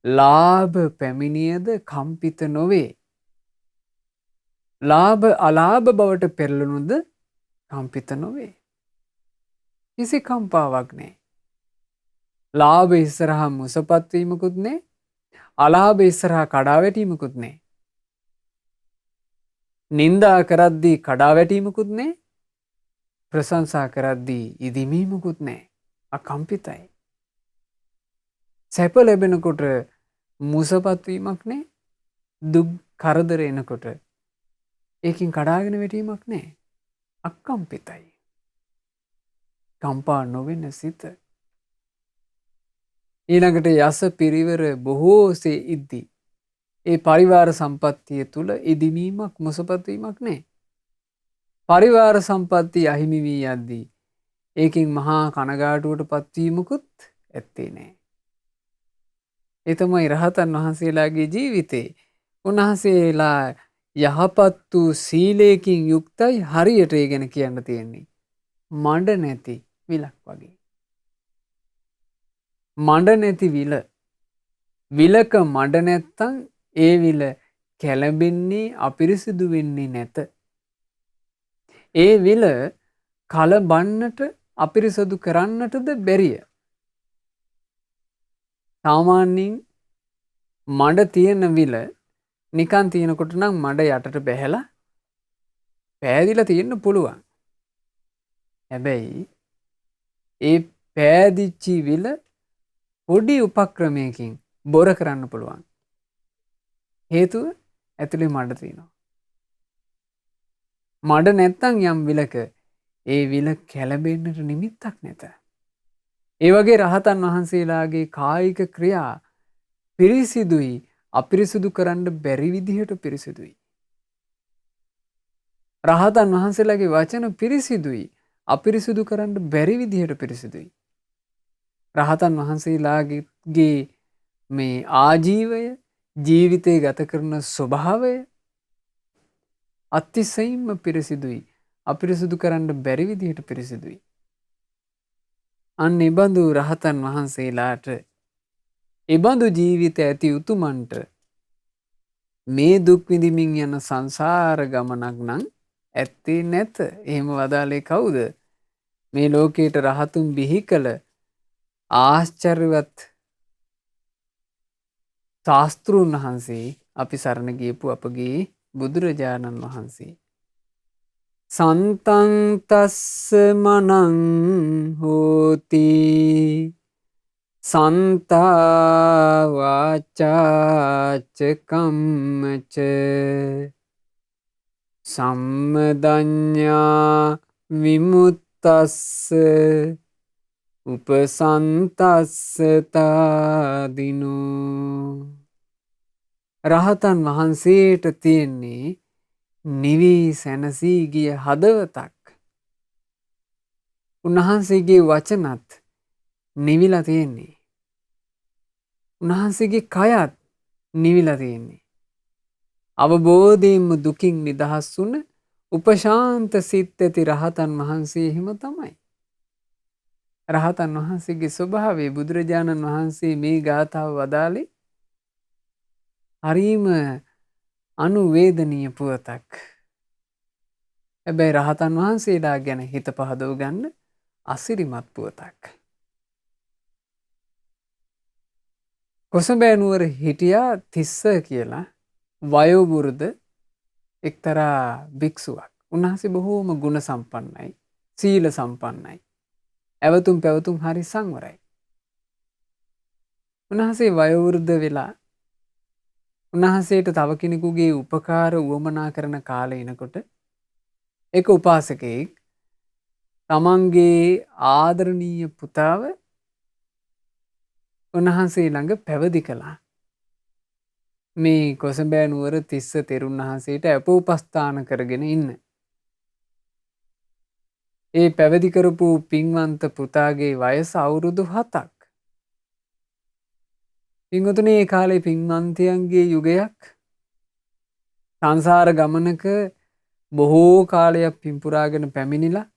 ලාභ පැමිණියද කම්පිත නොවේ. ලාභ අලාභ බවට පෙරළුණුද කම්පිත නොවේ. කිසි කම්පාවක් නැහැ. ලාභ ඉස්සරහා මුසපත් වීමකුත් නැහැ. අලාභ ඉස්සරහා කඩා වැටීමකුත් නැහැ. නින්දා කරද්දී කඩා වැටීමකුත් නැහැ. ප්‍රශංසා කරද්දී ඉදිමීමකුත් නැහැ. අකම්පිතයි. සැප ලැබෙනකොට මුසපත් වීමක් නැහැ. දුක් කරදර එනකොට ඒකින් කඩාගෙන වැටීමක් නැහැ. අකම්පිතයි. කම්පා නොවෙන සිත. ඊළඟට යස පිරිවර බොහෝසේ ඉද්දී ඒ පරිවාර සම්පත්තිය තුල ඉදිමීමක් මුසපත් වීමක් නැහැ. පරිවාර සම්පත්තිය අහිමි වී යද්දී ඒකින් මහා කනගාටුවට පත්වීමකුත් ඇත්තේ නැහැ. ඒ තමයි රහතන් වහන්සේලාගේ ජීවිතේ. උන්වහන්සේලා යහපත් වූ සීලයකින් යුක්තයි. හරියට ඒ ගැන කියන්න තියෙන්නේ මඩ නැති විලක් වගේ. මඩ නැති විල. විලක මඩ නැත්තම් ඒ විල කැළඹෙන්නේ අපිරිසිදු වෙන්නේ නැත. ඒ විල කලබන්නට අපිරිසිදු කරන්නටද බැරිය. සාමාන්‍යයෙන් මඩ තියෙන විල නිකන් තියෙනකොට නම් මඩ යටට බැහැලා පෑදිලා තියෙන්න පුළුවන්. හැබැයි ඒ පෑදිච්චි විල පොඩි උපක්‍රමයකින් බොර කරන්න පුළුවන්. හේතුව ඇතුලේ මඩ තියෙනවා. මඩ නැත්තම් යම් විලක ඒ විල කැළඹෙන්නට නිමිත්තක් නැත. ඒ වගේ රහතන් වහන්සේලාගේ කායික ක්‍රියා පිරිසිදුයි. අපිරිසිදු කරන්න බැරි විදිහට පිරිසිදුයි. රහතන් වහන්සේලාගේ වචන පිරිසිදුයි. අපිරිසිදු කරන්න බැරි විදිහට පිරිසිදුයි. රහතන් වහන්සේලාගේ මේ ආජීවය ජීවිතේ ගත කරන ස්වභාවය අතිශයින්ම පිරිසිදුයි. අපිරිසිදු කරන්න බැරි විදිහට පිරිසිදුයි. අන්න එබඳු රහතන් වහන්සේලාට එබඳු ජීවිත ඇති උතුමන්ට මේ දුක් විඳිමින් යන සංසාර ගමනක් නම් ඇත්තේ නැත. එහෙම වදාලේ කවුද? මේ ලෝකයට රහතුන් බිහි කළ ආශ්චර්යවත් ශාස්ත්‍රූන් වහන්සේ අපි සරණ ගියපු අපගේ බුදුරජාණන් වහන්සේ. සන්තං තස්ස මනං හෝති සන්තා වාචාච කම්මච සම්මදඤ්ඤා විමුත්තස්ස උපසන්තස්සතාදිනෝ රහතන් වහන්සේට තියෙන්නේ නිවී සැනසී ගිය හදවතක්. උන්වහන්සේගේ වචනත් නිවිලා තියෙන්නේ. උන්වහන්සේගේ කයත් නිවිලා තියෙන්නේ. අවබෝධයෙන්ම දුකින් නිදහස් වුණ උපශාන්ත සිත් ඇති රහතන් වහන්සේ හිම තමයි. රහතන් වහන්සේගේ ස්වභාවය බුදුරජාණන් වහන්සේ මේ ගාථාව වදාළේ හරීම අනුවේදනීය පුවතක්. හැබැයි රහතන් වහන්සේලා ගැන හිත පහදව ගන්න අසිරිමත් පුවතක්. කොසඹෑ හිටියා තිස්ස කියලා වයෝවෘද්ධ එක්තරා භික්ෂුවක්. උන්වහන්සේ බොහෝම ගුණ සම්පන්නයි, සීල සම්පන්නයි. ඇවතුම් පැවතුම් හරි සංවරයි. උන්වහන්සේ වයෝවෘද්ධ වෙලා උන්වහන්සේට තව කෙනෙකුගේ උපකාර උවමනා කරන කාලේ එනකොට එක උපාසකයෙක් තමන්ගේ ආදරණීය පුතාව උන්වහන්සේ ළඟ පැවිදි කළා. මේ කොසඹෑ නුවර තිස්ස තෙරුන් වහන්සේට අපෝපස්ථාන කරගෙන ඉන්න. ඒ පැවිදි කරපු පින්වන්ත පුතාගේ වයස අවුරුදු 7ක්. පින්වතුනි, ඒ කාලේ පින්වන්තයන්ගේ යුගයක්. සංසාර ගමනක බොහෝ කාලයක් පින්පුරාගෙන පැමිණිලා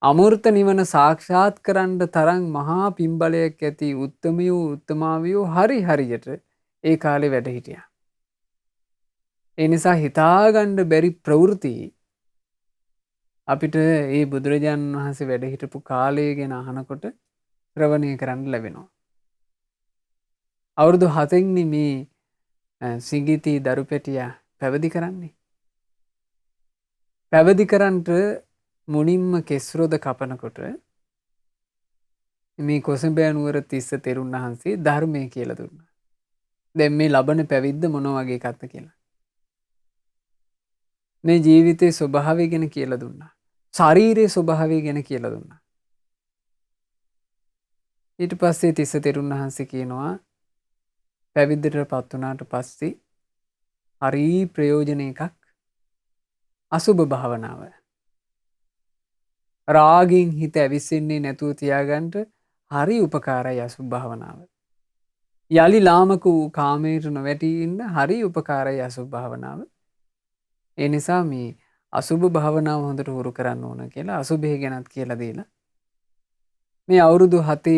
අමෘත නිවන සාක්ෂාත් කරන්න තරම් මහා පින්බලයක් ඇති උත්තමයෝ උත්තමාවියෝ හරියට ඒ කාලේ වැඩ හිටියා. ඒ නිසා හිතාගන්න බැරි ප්‍රවෘත්ති අපිට ඒ බුදුරජාණන් වහන්සේ වැඩ හිටපු කාලය ගැන අහනකොට ශ්‍රවණය කරන්න ලැබෙනවා. අවුරුදු 7න් මේ සිඟිති දරු පැටියා පැවිදි කරන්නේ. පැවිදි කරන්ට මුනින්ම කෙස්රොද කපනකොට මේ කොසඹෑ නුවර තිස්ස තෙරුන් වහන්සේ ධර්මය කියලා දුන්නා. දැන් මේ ලබන පැවිද්ද මොන වගේ එකක්ද කියලා. මේ ජීවිතයේ ස්වභාවය ගැන කියලා දුන්නා. ශාරීරික ස්වභාවය ගැන කියලා දුන්නා. ඊට පස්සේ තිස්ස තෙරුන් වහන්සේ කියනවා පැවිද්දටපත් වුණාට පස්සේ හරි ප්‍රයෝජන එකක් අසුභ භාවනාව. රාගින් හිත ඇවිස්සෙන්නේ නැතුව තියාගන්න හරි උපකාරයි අසුභ භාවනාව. යලි ලාමක වූ කාමයට නොවැටී ඉන්න හරි උපකාරයි අසුභ භාවනාව. ඒ නිසා මේ අසුභ භාවනාව හොඳට හුරු කරන්න ඕන කියලා අසුභය ගැනත් කියලා දීලා මේ අවුරුදු 7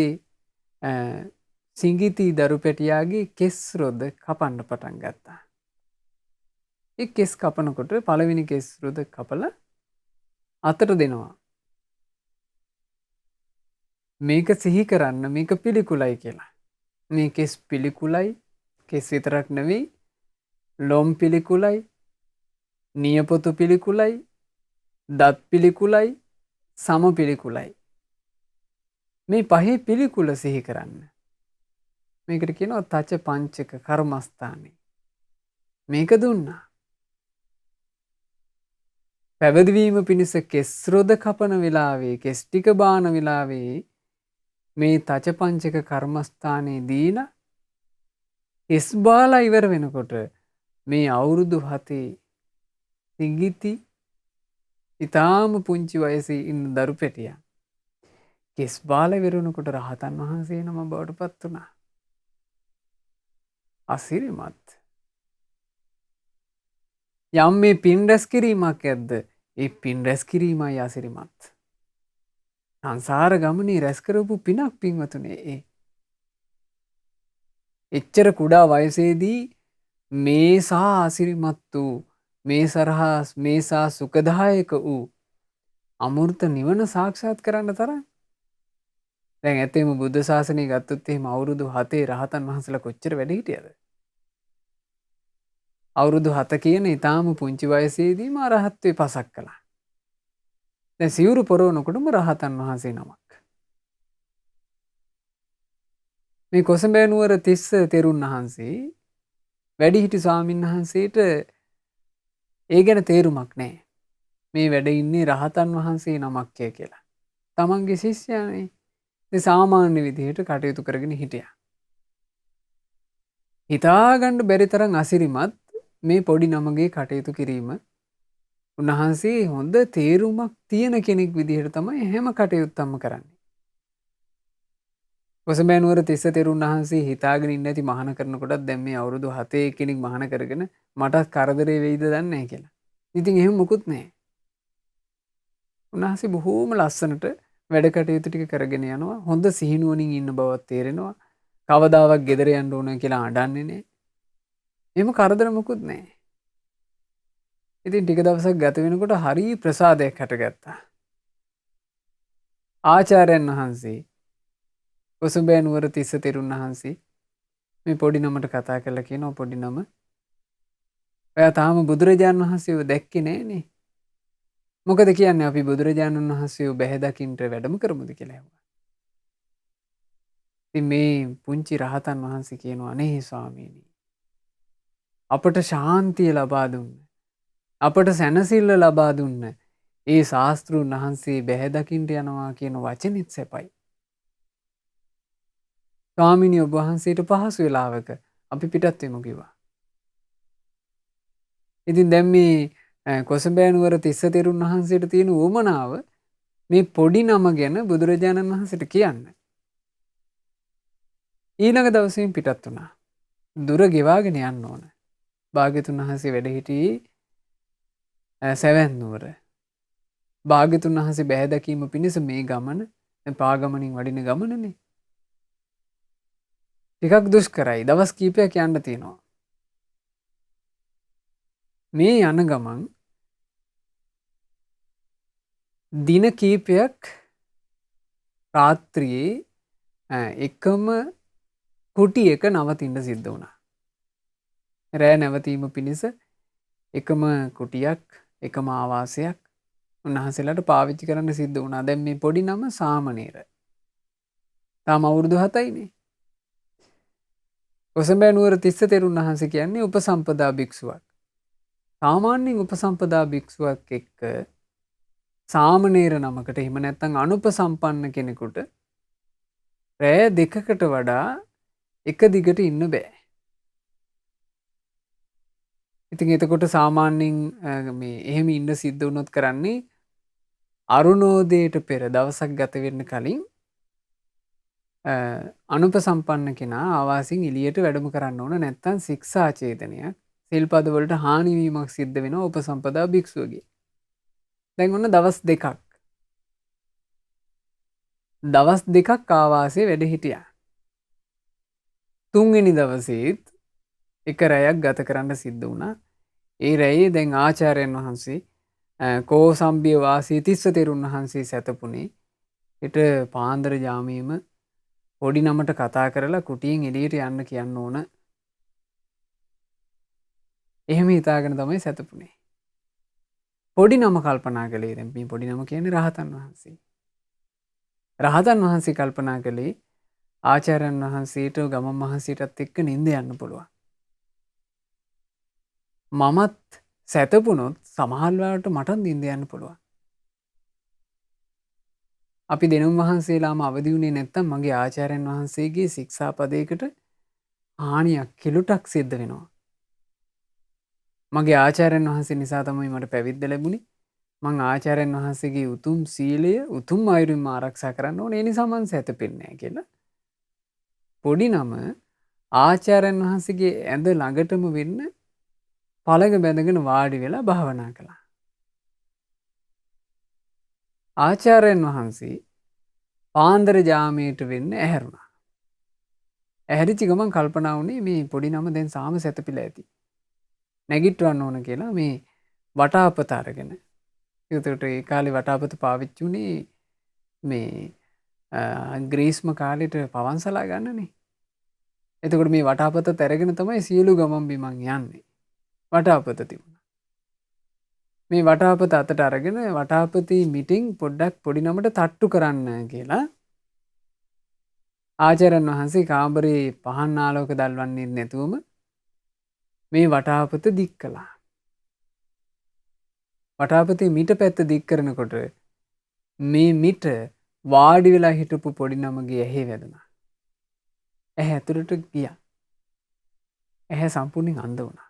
සිඟිති දරු පැටියාගේ කෙස් රොද කපන්න පටන් ගත්තා. ඒ කෙස් කපනකොට පළවෙනි කෙස් රොද කපලා අතට දෙනවා. මේක සිහි කරන්න, මේක පිළිකුලයි කියලා. මේ කෙස් පිළිකුලයි, කෙස් විතරක් නෙවෙයි, ලොම් පිළිකුලයි, නියපොතු පිළිකුලයි, දත් පිළිකුලයි, සම පිළිකුලයි. මේ පහේ පිළිකුල සිහි කරන්න. මේකට කියනවා තච පංචක කර්මස්ථානේ. මේක දුන්නා. පැවිදිවීම පිණිස කෙස් රොද කපන වෙලාවේ, කෙස් ටික බාන වෙලාවේ මේ තච පංචක කර්මස්ථානේ දීලා කෙස් බාලා ඉවර වෙනකොට මේ අවුරුදු 7 සිඟිති ඊටාම පුංචි වයසේ ඉන්න දරු පැටියා කෙස් බාලා ඉවර වෙනකොට රහතන් වහන්සේ නම බවට පත් වුණා. අසිරිමත්. යම් මේ පින් රැස් කිරීමක් ඇද්ද, ඒ පින් රැස් කිරීමයි අසිරිමත්. සංසාර ගමනේ රැස් කරපු පිනක් පින්වතුනේ ඒ. එච්චර කුඩා වයසේදී මේසා අසිරිමත් වූ, මේසා සුඛදායක වූ අමෘත නිවන සාක්ෂාත් කරන්න තරම්. දැන් ඇත්තේම බුද්ධ ශාසනය ගත්තොත් එහෙම අවුරුදු 7 රහතන් වහන්සේලා කොච්චර වැඩ හිටියද? අවුරුදු 7 කියන ඊටාම පුංචි වයසේදීම අරහත්ත්වේ පසක් කළා. දැන් සිවුරු පොරවනකොටම රහතන් වහන්සේ නමක්. මේ කොසඹෑ නුවර තිස්ස තෙරුන් වහන්සේ වැඩිහිටි ස්වාමීන් වහන්සේට ඒ ගැන තේරුමක් නැහැ. මේ වැඩ ඉන්නේ රහතන් වහන්සේ නමක් කියලා. තමන්ගේ ශිෂ්‍යයානේ. ඉතින් සාමාන්‍ය විදිහට කටයුතු කරගෙන හිටියා. හිතාගන්න බැරි තරම් අසිරිමත් මේ පොඩි නමගේ කටයුතු කිරීම. උන්වහන්සේ හොඳ තේරුමක් තියෙන කෙනෙක් විදිහට තමයි හැම කටයුත්තක්ම කරන්නේ. කොසඹෑ තිස්ස තෙරුන් වහන්සේ හිතාගෙන ඉන්නේ නැති මහාන කරනකොටත් දැන් මේ අවුරුදු 7 කෙනෙක් මහාන කරගෙන මටත් කරදරේ වෙයිද දන්නේ නැහැ කියලා. ඉතින් එහෙම මුකුත් නැහැ. උන්වහන්සේ බොහෝම ලස්සනට වැඩ කටයුතු ටික කරගෙන යනවා. හොඳ සිහිනුවණින් ඉන්න බවක් තේරෙනවා. කවදාවත් ගෙදර යන්න ඕන කියලා අඬන්නේ නැහැ. එහෙම කරදර මුකුත් නැහැ. ඉතින් ටික දවසක් ගත වෙනකොට හරි ප්‍රසාදයක් හටගත්තා. ආචාර්යයන් වහන්සේ කොසඹෑ නුවර තිස්ස තෙරුන් වහන්සේ මේ පොඩි නමට කතා කරලා කියනවා පොඩි නම ඔයා තාම බුදුරජාණන් වහන්සේව දැක්කේ නෑනේ. මොකද කියන්නේ අපි බුදුරජාණන් වහන්සේව බැහැ දකින්න වැඩම කරමුද කියලා ඇහුවා. ඉතින් මේ පුංචි රහතන් වහන්සේ කියනවා අනේ ස්වාමීනි අපට ශාන්තිය ලබා දුන්න අපට සැනසෙල්ල ලබා දුන්න ඒ ශාස්ත්‍රුන් වහන්සේ බැහැ දකින්න යනවා කියන වචනෙත් සැපයි. ස්වාමීනි ඔබ වහන්සේට පහසු වෙලාවක අපි පිටත් වෙමු කිව්වා. ඉතින් දැන් මේ කොසඹෑ නුවර තිස්ස තෙරුන් වහන්සේට තියෙන උවමනාව මේ පොඩි නම ගැන බුදුරජාණන් වහන්සේට කියන්න. ඊළඟ දවසෙන් පිටත් වුණා. දුර ගෙවාගෙන යන්න ඕන. භාග්‍යතුන් වහන්සේ වැඩ හිටියේ සැවැත් නුවර. භාග්‍යතුන් වහන්සේ බැහැ දැකීම පිණිස මේ ගමන පාගමනින් වඩින ගමනනේ. ටිකක් දුෂ්කරයි. දවස් කීපයක් යන්න තියෙනවා. මේ යන ගමන් දින කීපයක් රාත්‍රියේ එකම කුටියක නවතින්න සිද්ධ වුණා. රෑ නැවතීම පිණිස එකම කුටියක් එකම ආවාසයක් උන්වහන්සේලාට පාවිච්චි කරන්න සිද්ධ වුණා. දැන් මේ පොඩි නම සාමණේර. තාම අවුරුදු 7යිනේ. කොසඹෑ නුවර තිස්ස තෙරුන් වහන්සේ කියන්නේ උපසම්පදා භික්ෂුවක්. සාමාන්‍යයෙන් උපසම්පදා භික්ෂුවක් එක්ක සාමණේර නමකට එහෙම නැත්නම් අනුපසම්පන්න කෙනෙකුට රෑ දෙකකට වඩා එක දිගට ඉන්න බෑ. ඉතින් එතකොට සාමාන්‍යයෙන් මේ එහෙම ඉන්න සිද්ධ වුණොත් කරන්නේ අරුණෝදයට පෙර දවසක් ගත වෙන්න කලින් අනුපසම්පන්න කෙනා ආවාසින් එළියට වැඩම කරන්න ඕන නැත්නම් ශික්ෂා ඡේදනයක් සිල්පද වලට හානි වීමක් සිද්ධ වෙනවා උපසම්පදා භික්ෂුවගේ. දැන් ඔන්න දවස් දෙකක් ආවාසයේ වැඩ හිටියා. තුන්වෙනි දවසේත් එක රැයක් ගත කරන්න සිද්ධ වුණා. ඒ රැයේ දැන් ආචාර්යයන් වහන්සේ කෝසම්බිය වාසී තිස්ස තෙරුන් වහන්සේ සැතපුණේ ඊට පාන්දර ජාමීම පොඩි නමට කතා කරලා කුටියෙන් එළියට යන්න කියන්න ඕන. එහෙම හිතාගෙන තමයි සැතපුණේ. පොඩි නම කල්පනා කළේ දැන් මේ පොඩි නම කියන්නේ රහතන් වහන්සේ. රහතන් වහන්සේ කල්පනා කළේ ආචාර්යයන් වහන්සේට ගමන් වහන්සේටත් එක්ක නිින්ද යන්න පුළුවන්. මමත් සැතපුණොත් සමහර වෙලාවට මටත් නිින්ද යන්න පුළුවන්. අපි දෙනුම් වහන්සේලාම අවදි වුණේ නැත්තම් මගේ ආචාර්යයන් වහන්සේගේ ශික්ෂාපදයකට හානියක් කිලුටක් සිද්ධ වෙනවා. මගේ ආචාර්යයන් වහන්සේ නිසා තමයි මට පැවිද්ද ලැබුණේ. මං ආචාර්යයන් වහන්සේගේ උතුම් සීලය උතුම් ආයුරින්ම ආරක්ෂා කරන්න ඕනේ. ඒ නිසා මං සැතපෙන්නේ නැහැ කියලා. පොඩි නම ආචාර්යයන් වහන්සේගේ ඇඳ ළඟටම වෙන්න පළඟ බැඳගෙන වාඩි වෙලා භාවනා කළා. ආචාර්යයන් වහන්සේ පාන්දර ජාමයට වෙන්න ඇහැරුණා. ඇහැරිච්ච ගමන් කල්පනා වුණේ මේ පොඩි නම දැන් සාම සැතපිලා ඇති. නැගිටවන්න ඕන කියලා මේ වටාපත අරගෙන. ඒකට ඒ කාලේ වටාපත පාවිච්චි වුණේ මේ ග්‍රීස්ම කාලෙට පවන්සලා ගන්නනේ. එතකොට මේ වටාපත අරගෙන තමයි සියලු ගමන් බිමන් යන්නේ. වටාපත තිබුණා. මේ වටාපත අතට අරගෙන වටාපතේ මිටින් පොඩ්ඩක් පොඩි නමට තට්ටු කරන්න කියලා ආචාර්යයන් වහන්සේ කාමරේ පහන් ආලෝක දැල්වන්නේ නැතුවම මේ වටාපත දික් කළා. වටාපතේ මිට පැත්ත දික් කරනකොට මේ මිට වාඩි වෙලා හිටපු පොඩි නමගේ ඇහි වැදුනා. ඇහැ ඇතුළට ගියා. ඇහැ සම්පූර්ණයෙන් අන්ධ වුණා.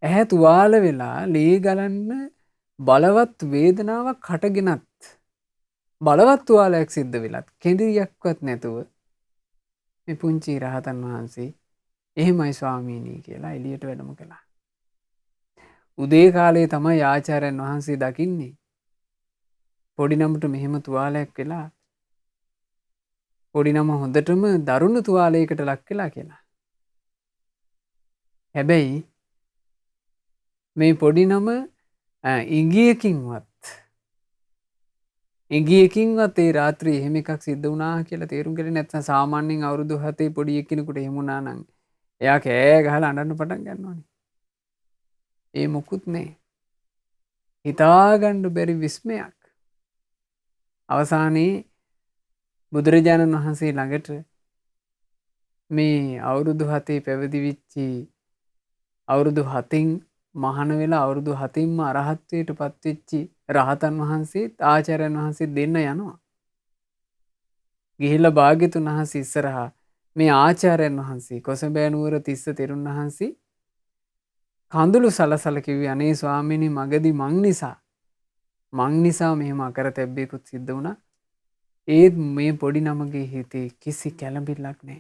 ඇහැ තුවාල වෙලා ලේ ගලන්න බලවත් වේදනාවක් හටගෙනත් බලවත් තුවාලයක් සිද්ධ වෙලත් කෙඳිරියක්වත් නැතුව මේ පුංචි රහතන් වහන්සේ එහෙමයි ස්වාමීනි කියලා එළියට වැඩම කළා. උදේ කාලේ තමයි ආචාර්යයන් වහන්සේ දකින්නේ පොඩි නමට මෙහෙම තුවාලයක් වෙලා පොඩි නම හොඳටම දරුණු තුවාලයකට ලක් වෙලා කියලා. හැබැයි මේ පොඩි නම ඉංගියකින්වත් ඒ රාත්‍රියේ එහෙම එකක් සිද්ධ වුණා කියලා තේරුම් ගන්නේ නැත්නම් සාමාන්‍යයෙන් අවුරුදු 7 පොඩි එක්කෙනෙකුට එහෙම වුණා නම් එයා කෑ ගහලා අඬන්න පටන් ගන්නවානේ. ඒ මොකුත් නෑ. හිතාගන්න බැරි විස්මයක්. අවසානයේ බුදුරජාණන් වහන්සේ ළඟට මේ අවුරුදු 7 පැවිදි වෙච්චි අවුරුදු 7න් මහාන වෙලා අවුරුදු 7න්ම අරහත්ත්වයට පත්වෙච්චි රහතන් වහන්සේත් ආචාර්යයන් වහන්සේ දෙන්න යනවා. ගිහිල්ලා භාග්‍යතුන් වහන්සේ ඉස්සරහා මේ ආචාර්යයන් වහන්සේ කොසඹෑ නුවර තිස්ස තෙරුන් වහන්සේ කඳුළු සලසල කිව්වේ අනේ ස්වාමීනි මගදී මං නිසා මෙහෙම අකරතැබ්බේකුත් සිද්ධ වුණා. ඒත් මේ පොඩි නමගේ හිතේ කිසි කැළඹිල්ලක් නැහැ.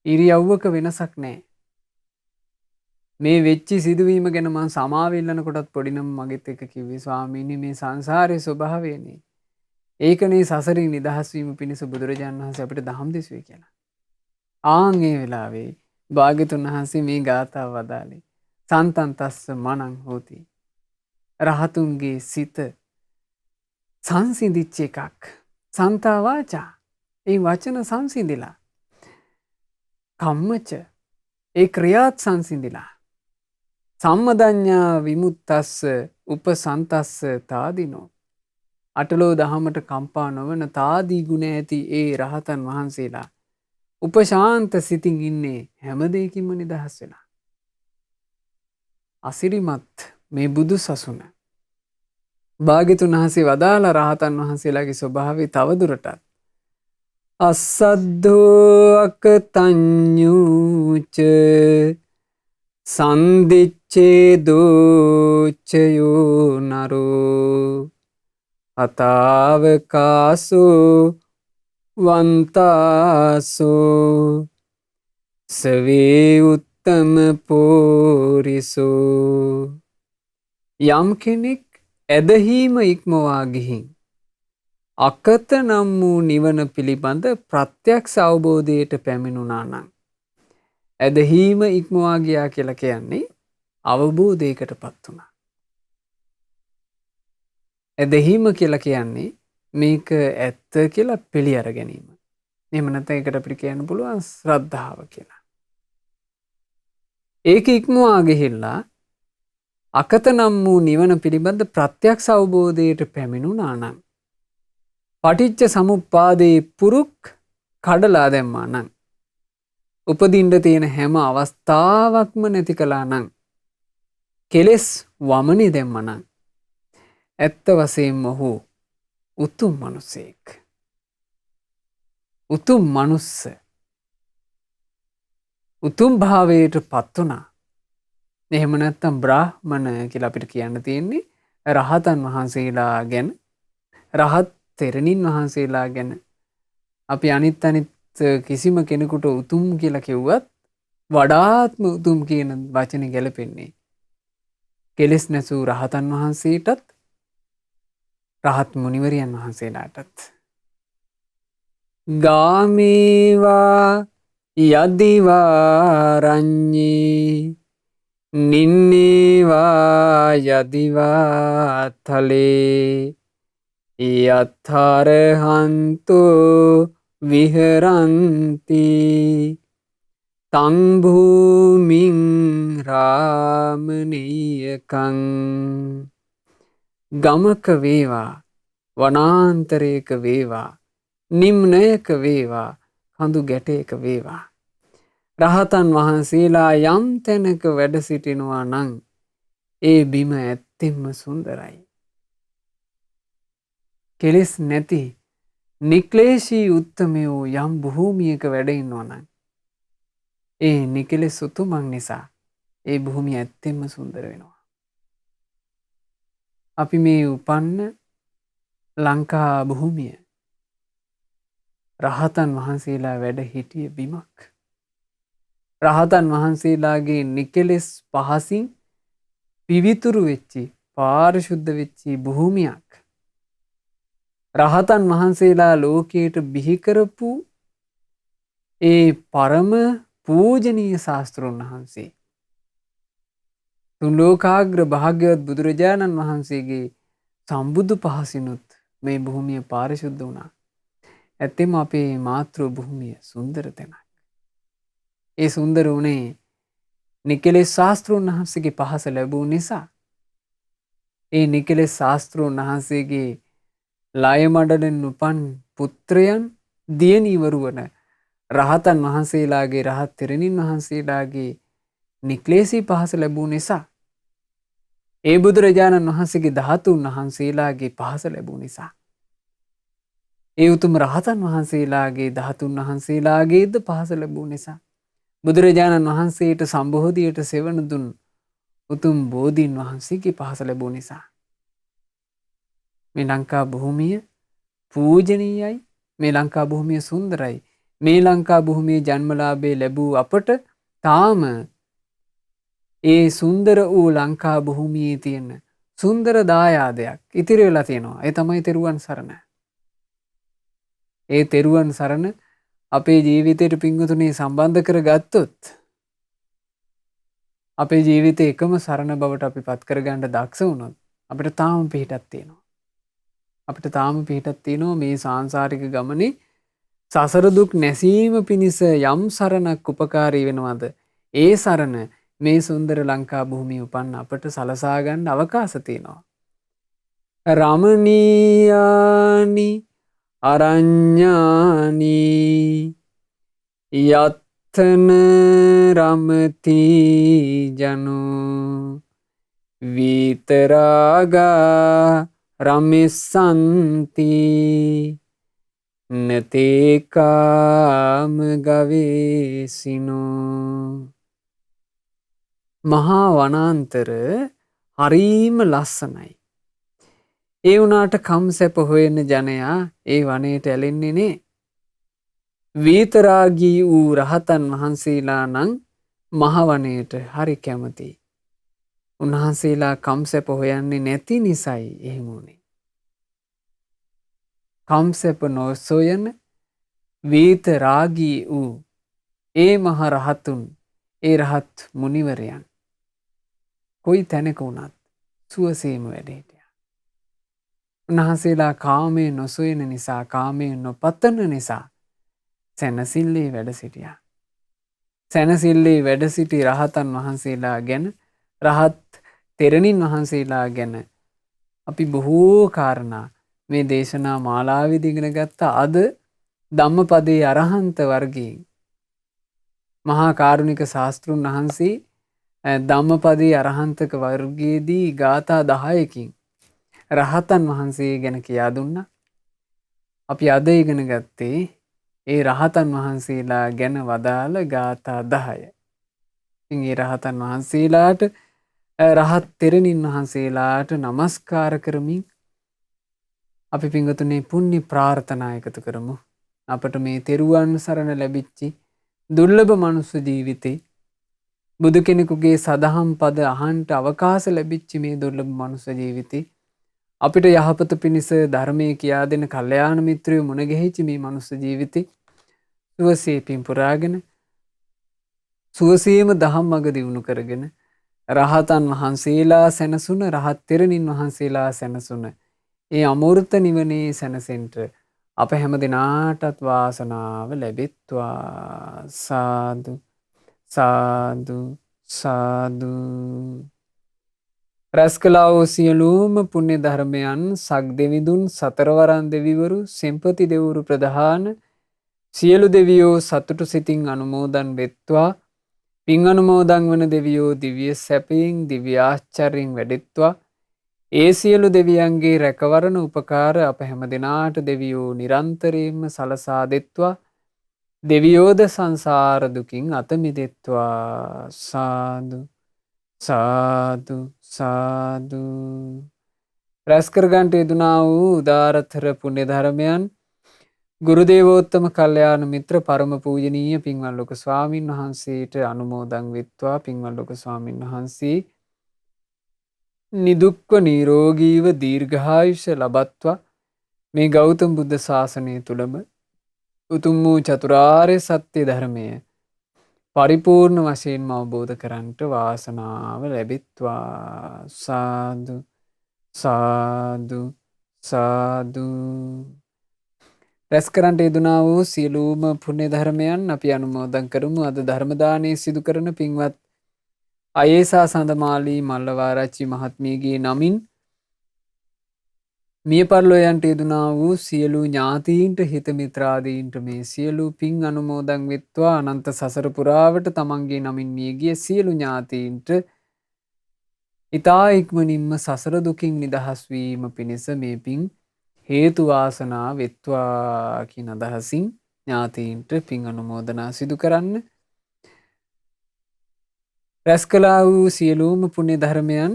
ඉරියව්වක වෙනසක් නැහැ. මේ වෙච්චි සිදුවීම ගැන මං සමාව ඉල්ලනකොටත් පොඩි නම මගෙත් එක්ක කිව්වේ ස්වාමීනි මේ සංසාරයේ ස්වභාවයනේ. ඒකනේ සසරින් නිදහස් වීම පිණිස බුදුරජාණන් වහන්සේ අපිට දහම් දෙසුවේ කියලා. ආන් ඒ වෙලාවේ භාග්‍යතුන් වහන්සේ මේ ගාථාව වදාළේ. සන්තං තස්ස මනං හෝති. රහතුන්ගේ සිත සංසිඳිච්ච එකක්. සන්තා වාචා. ඒ වචන සංසිඳිලා. කම්මච. ඒ ක්‍රියාත් සංසිඳිලා. සම්මදඤ්ඤා විමුක්තස්ස උපසන්තස්ස තාදිනෝ. අටලෝ දහමට කම්පා නොවන තාදී ගුණ ඇති ඒ රහතන් වහන්සේලා උපශාන්ත සිතින් ඉන්නේ හැම දෙයකින්ම නිදහස් වෙලා. අසිරිමත් මේ බුදු සසුන භාග්‍යතුන් වහන්සේ වදාළ රහතන් වහන්සේලාගේ ස්වභාවය තවදුරටත් අසද්දෝ අකතඤ්ඤුච සන්දිච්ඡේදෝචයෝ නරෝ අතාවකාසෝ වන්තාසෝ සවේ උත්තම පෝරිසෝ. යම් කෙනෙක් ඇදහීම ඉක්මවා ගිහින් අකත නම් වූ නිවන පිළිබඳ ප්‍රත්‍යක්ෂ අවබෝධයට පැමිණුණා නම් ඇදහීම ඉක්මවා ගියා කියලා කියන්නේ අවබෝධයකටපත් වුණා. ඇදහීම කියලා කියන්නේ මේක ඇත්ත කියලා පිළි අර ගැනීම. එහෙම නැත්නම් ඒකට අපිට කියන්න පුළුවන් ශ්‍රද්ධාව කියලා. ඒක ඉක්මවා ගිහිල්ලා අකත නම් වූ නිවන පිළිබඳ ප්‍රත්‍යක්ෂ අවබෝධයට පැමිණුණා නම් පටිච්ච සමුප්පාදේ පුරුක් කඩලා දැම්මා නම් උපදින්න තියෙන හැම අවස්ථාවක්ම නැති කළා නම් කෙලෙස් වමනේ දැම්මා නම් ඇත්ත වශයෙන්ම ඔහු උතුම් මිනිසෙක්. උතුම් මනුස්ස උතුම් භාවයට පත් වුණා. එහෙම නැත්නම් බ්‍රාහ්මණ කියලා අපිට කියන්න තියෙන්නේ රහතන් වහන්සේලා ගැන. රහත් තෙරණින් වහන්සේලා ගැන අපි අනිත් කිසිම කෙනෙකුට උතුම් කියලා කිව්වත් වඩාත්ම උතුම් කියන වචනේ ගැලපෙන්නේ කෙලෙස් නැසූ රහතන් වහන්සේටත් රහත් මුනිවරයන් වහන්සේලාටත්. ගාමේවා යදිවාරඤ්ඤේ නින්නේවා යදිවා තලේ යත්තරහන්තෝ විහරන්ති තං භූමින් රාමණීයකං. ගමක වේවා වනාන්තරයක වේවා නිම්නයක වේවා කඳු ගැටයක වේවා රහතන් වහන්සේලා යම් තැනක වැඩ සිටිනවා නම් ඒ බිම ඇත්තෙන්ම සුන්දරයි. කෙලෙස් නැති නික්ලේශී උත්තමයෝ යම් භූමියක වැඩ ඉන්නවා නම් ඒ නිකලෙස් උතුමන් නිසා ඒ භූමිය ඇත්තෙන්ම සුන්දර වෙනවා. අපි මේ උපන්න ලංකා භූමිය රහතන් වහන්සේලා වැඩ හිටිය බිමක්. රහතන් වහන්සේලාගේ නිකලෙස් පහසින් පිවිතුරු වෙච්චි පාරිශුද්ධ වෙච්චි භූමියක්. රහතන් වහන්සේලා ලෝකයට බිහි කරපු ඒ පරම පූජනීය ශාස්ත්‍රඥ වහන්සේ තුන් ලෝකාග්‍ර භාග්‍යවත් බුදුරජාණන් වහන්සේගේ සම්බුදු පහසිනුත් මේ භූමිය පාරිශුද්ධ වුණා. ඇත්තෙම අපේ මාතෘ භූමිය සුන්දර තැනක්. ඒ සුන්දර වුණේ නිකලෙස් ශාස්ත්‍රඥ වහන්සේගේ පහස ලැබූ නිසා. ඒ නිකලෙස් ශාස්ත්‍රඥ වහන්සේගේ ලය මඩලෙන් උපන් පුත්‍රයන් දියණිවරු වන රහතන් වහන්සේලාගේ රහත් තෙරණින් වහන්සේලාගේ නික්ලේශී පහස ලැබූ නිසා. ඒ බුදුරජාණන් වහන්සේගේ ධාතුන් වහන්සේලාගේ පහස ලැබූ නිසා. ඒ උතුම් රහතන් වහන්සේලාගේ ධාතුන් වහන්සේලාගේද පහස ලැබූ නිසා. බුදුරජාණන් වහන්සේට සම්බෝධියට සෙවණ දුන් උතුම් බෝධීන් වහන්සේගේ පහස ලැබූ නිසා. මේ ලංකා භූමිය පූජනීයයි. මේ ලංකා භූමිය සුන්දරයි. මේ ලංකා භූමියේ ජන්මලාභය ලැබූ අපට තාම ඒ සුන්දර වූ ලංකා භූමියේ තියෙන සුන්දර දායාදයක් ඉතිරි වෙලා තියෙනවා. ඒ තමයි තෙරුවන් සරණ. ඒ තෙරුවන් සරණ අපේ ජීවිතයට පිංගුතුනේ සම්බන්ධ කරගත්තොත් අපේ ජීවිතේ එකම සරණ බවට අපි පත් කරගන්න දක්ෂ වුණොත් අපිට තාම පිහිටක් තියෙනවා. අපිට තාම පිහිටක් තියෙනවා මේ සාංශාරික ගමනේ සසර දුක් නැසීම පිණිස යම් සරණක් උපකාරී වෙනවද? ඒ සරණ මේ සුන්දර ලංකා භූමිය උපන්න අපට සලසා ගන්න අවකාශ තියෙනවා. රමණීයානි අරඤ්ඤානි යත්තන රමති ජනෝ විතරාගා රමිස්සන්ති නතේ කාම ගවේසිනෝ. මහා වනාන්තර හරීම ලස්සනයි. ඒ වුණාට කම්සැප හොයන ජනයා ඒ වනයේට ඇලෙන්නේ නේ. විතරාගී වූ රහතන් වහන්සේලා නම් මහ වනයේට හරි කැමතියි. උන්වහන්සේලා කම්සැප හොයන්නේ නැති නිසායි එහෙම වුනේ. කම්සැප නොසොයන විතරාගී වූ ඒ මහ රහතුන්, ඒ රහත් මුනිවරයන් කොයි තැනක වුණත් සුවසේම වැඩ හිටියා. උන්වහන්සේලා කාමයේ නොසොයන නිසා, කාමයේ නොපතන නිසා සැනසille වැඩ සිටියා. සැනසille වැඩ සිටි රහතන් වහන්සේලා ගැන, රහත් තෙරණින් වහන්සේලා ගැන අපි බොහෝ කාරණා මේ දේශනා මාලාවේදී ඉගෙන ගත්ත අද ධම්මපදයේ අරහන්ත වර්ගයෙන් මහා කාරුණික ශාස්ත්‍රුන් වහන්සේ ධම්මපදයේ අරහන්තක වර්ගයේදී ගාථා 10කින් රහතන් වහන්සේ ගැන කියා දුන්නා. අපි අද ඉගෙන ගත්තේ ඒ රහතන් වහන්සේලා ගැන වදාළ ගාථා 10. ඉතින් ඒ රහතන් වහන්සේලාට, රහත් තෙරණින් වහන්සේලාට নমස්කාර කරමින් අපි පින්වතුනි පුණ්‍ය ප්‍රාර්ථනා එකතු කරමු. අපට මේ තෙරුවන් සරණ ලැබිච්චි දුර්ලභ මනුස්ස ජීවිතේ බුදු කෙනෙකුගේ සදහම් පද අහන්ට අවකාශ ලැබිච්ච මේ දුර්ලභ මනුස්ස ජීවිතේ අපිට යහපත පිණිස ධර්මයේ කියා දෙන කල්යාණ මිත්‍රයෝ මුණ ගැහිච්ච මේ මනුස්ස ජීවිතේ සුවසේ පින් පුරාගෙන සුවසේම දහම් මඟ දියුණු කරගෙන රහතන් වහන්සේලා සැනසුන, රහත් තෙරණින් වහන්සේලා සැනසුන ඒ අමෘත නිවනේ සැනසෙන්ට අප හැම දිනාටත් වාසනාව ලැබෙත්වා. සාදු සාදු සාදු. රැස් කළා වූ සියලුම පුණ්‍ය ධර්මයන් සක් දෙවිඳුන්, සතරවරන් දෙවිවරු, සෙම්පති දෙවිවරු ප්‍රධාන සියලු දෙවියෝ සතුටු සිතින් අනුමෝදන් වෙත්වා. පින් අනුමෝදන් වන දෙවියෝ දිව්‍ය සැපයෙන්, දිව්‍ය ආශ්චර්යෙන් වැඩෙත්වා. ඒ සියලු දෙවියන්ගේ රැකවරණ උපකාර අප හැම දෙනාට දෙවියෝ නිරන්තරයෙන්ම සලසා දෙත්වා දෙවියෝද සංසාර දුකින් අත මිදෙත්වා සාදු සාදු සාදු. රැස් කරගන්ට යෙදුනා වූ උදාරතර පුණ්‍ය ධර්මයන් ගුරුදේවෝත්තම කල්යාණ මිත්‍ර පරම පූජනීය පින්වත් ලොකු ස්වාමින් වහන්සේට අනුමෝදන් වෙත්වා. පින්වත් ලොකු ස්වාමින් වහන්සේ නිදුක්ව නිරෝගීව දීර්ඝායුෂ ලබත්වා මේ ගෞතම බුද්ධ ශාසනය තුළම උතුම් වූ චතුරාර්ය සත්‍ය ධර්මය පරිපූර්ණ වශයෙන්ම අවබෝධ කරන්නට වාසනාව ලැබෙත්වා සාදු සාදු සාදු. රැස් කරන්නට යෙදුනා වූ සියලුම පුණ්‍ය ධර්මයන් අපි අනුමෝදන් කරමු. අද ධර්ම දානය සිදු කරන පින්වත් අයේසා සඳමාලී මල්ලවාරච්චි මහත්මියගේ නමින් මිය පරලෝ යන්ට යෙදුනා වූ සියලු ඥාතීන්ට හිත මිත්‍රාදීන්ට මේ සියලු පින් අනුමෝදන් වෙත්වා. අනන්ත සසර පුරාවට තමන්ගේ නමින් මියගිය සියලු ඥාතීන්ට ඊතා ඉක්මනින්ම සසර දුකින් නිදහස් වීම පිණිස මේ පින් හේතු වාසනා වෙත්වා කියන අදහසින් ඥාතීන්ට පින් අනුමෝදනා සිදු කරන්න. රැස් කළා වූ සියලුම පුණ්‍ය ධර්මයන්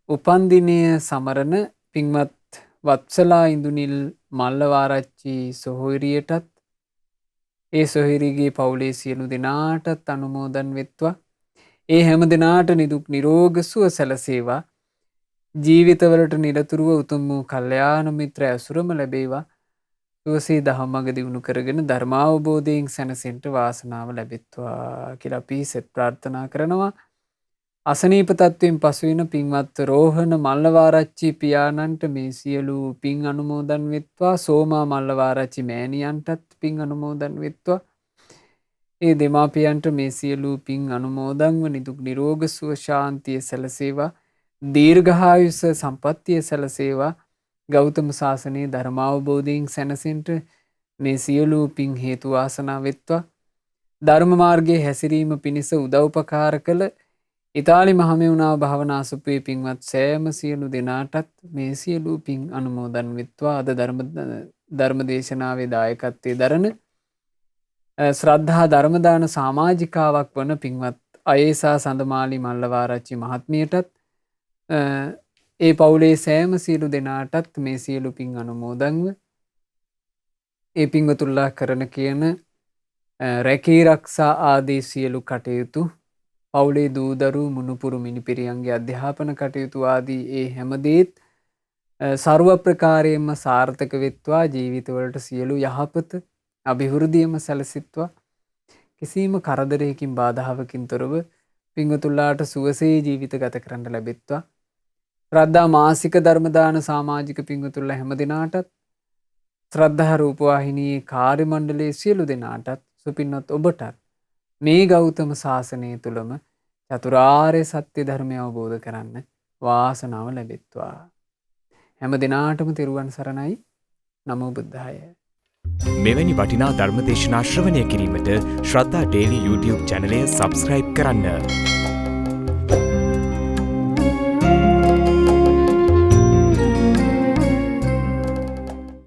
උපන්දිනය සමරන පින්වත් වත්සලා ඉඳුනිල් මල්ලවාරච්චි සොහොයුරියටත් ඒ සොහොයුරියගේ පවුලේ සියලු දෙනාටත් අනුමෝදන් වෙත්වා. ඒ හැම දෙනාට නිදුක් නිරෝග සුව සැලසේවා. ජීවිතවලට නිරතුරුව උතුම් වූ කල්යාණ මිත්‍ර ඇසුරම ලැබේවා. සුවසේ දහම් මඟ දියුණු කරගෙන ධර්මාවබෝධයෙන් සැනසෙන්න වාසනාව ලැබෙත්වා කියලා අපි සෙත් ප්‍රාර්ථනා කරනවා. අසනීප තත්වයෙන් පසුවෙන පින්වත් රෝහණ මල්ලවාරච්චි පියාණන්ට මේ සියලු පින් අනුමෝදන් වෙත්වා. සෝමා මල්ලවාරච්චි මෑණියන්ටත් පින් අනුමෝදන් වෙත්වා. ඒ දෙමාපියන්ට මේ සියලු පින් අනුමෝදන්ව නිදුක් නිරෝග සුව ශාන්තිය සැලසේවා. දීර්ඝායුෂ සම්පත්තිය සැලසේවා. ගෞතම ශාසනයේ ධර්මාවබෝධයෙන් සැනසෙන්ට මේ සියලු පින් හේතු වාසනා වෙත්වා. ධර්ම මාර්ගයේ හැසිරීම පිණිස උදව්පකාර කළ ඉතාලි මහමෙවුනාව භාවනා සුපේ පින්වත් සෑම සියලු දෙනාටත් මේ සියලු පින් අනුමෝදන් වෙත්වා. අද ධර්ම දේශනාවේ දායකත්වයේ දරන ශ්‍රද්ධා ධර්මදාන සමාජිකාවක් වන පින්වත් අයේසා සඳමාලි මල්ලවාරච්චි මහත්මියටත් ඒ පවුලේ සෑම සියලු දෙනාටත් මේ සියලු පින් අනුමෝදන්ව ඒ පින්වතුල්ලා කරන කියන රැකී රක්ෂා ආදී සියලු කටයුතු පවුලේ දූදරු මුණුපුරු මිනිපිරියන්ගේ අධ්‍යාපන කටයුතු ආදී ඒ හැමදේත් ਸਰව ප්‍රකාරයෙන්ම සාර්ථක වෙත්වා. ජීවිතවලට සියලු යහපත අභිවෘද්ධියම සැලසෙත්වා. කිසිම කරදරයකින් බාධාවකින් තොරව පින්වතුල්ලාට සුවසේ ජීවිත ගත කරන්න ලැබෙත්වා. ශ්‍රද්ධා මාසික ධර්මදාන සමාජික පින්වතුල්ලා හැම දෙනාටත් ශ්‍රද්ධා රූපවාහිනියේ කාර්ය මණ්ඩලයේ සියලු දෙනාටත් සුපින්වත් ඔබටත් මේ ගෞතම ශාසනය තුළම චතුරාර්ය සත්‍ය ධර්මය අවබෝධ කරන්න වාසනාව ලැබෙත්වා. හැම දෙනාටම තෙරුවන් සරණයි. නමෝ බුද්ධාය. මෙවැනි වටිනා ධර්ම දේශනා ශ්‍රවණය කිරීමට ශ්‍රද්ධා ඩේලි YouTube චැනලය සබස්ක්‍රයිබ් කරන්න.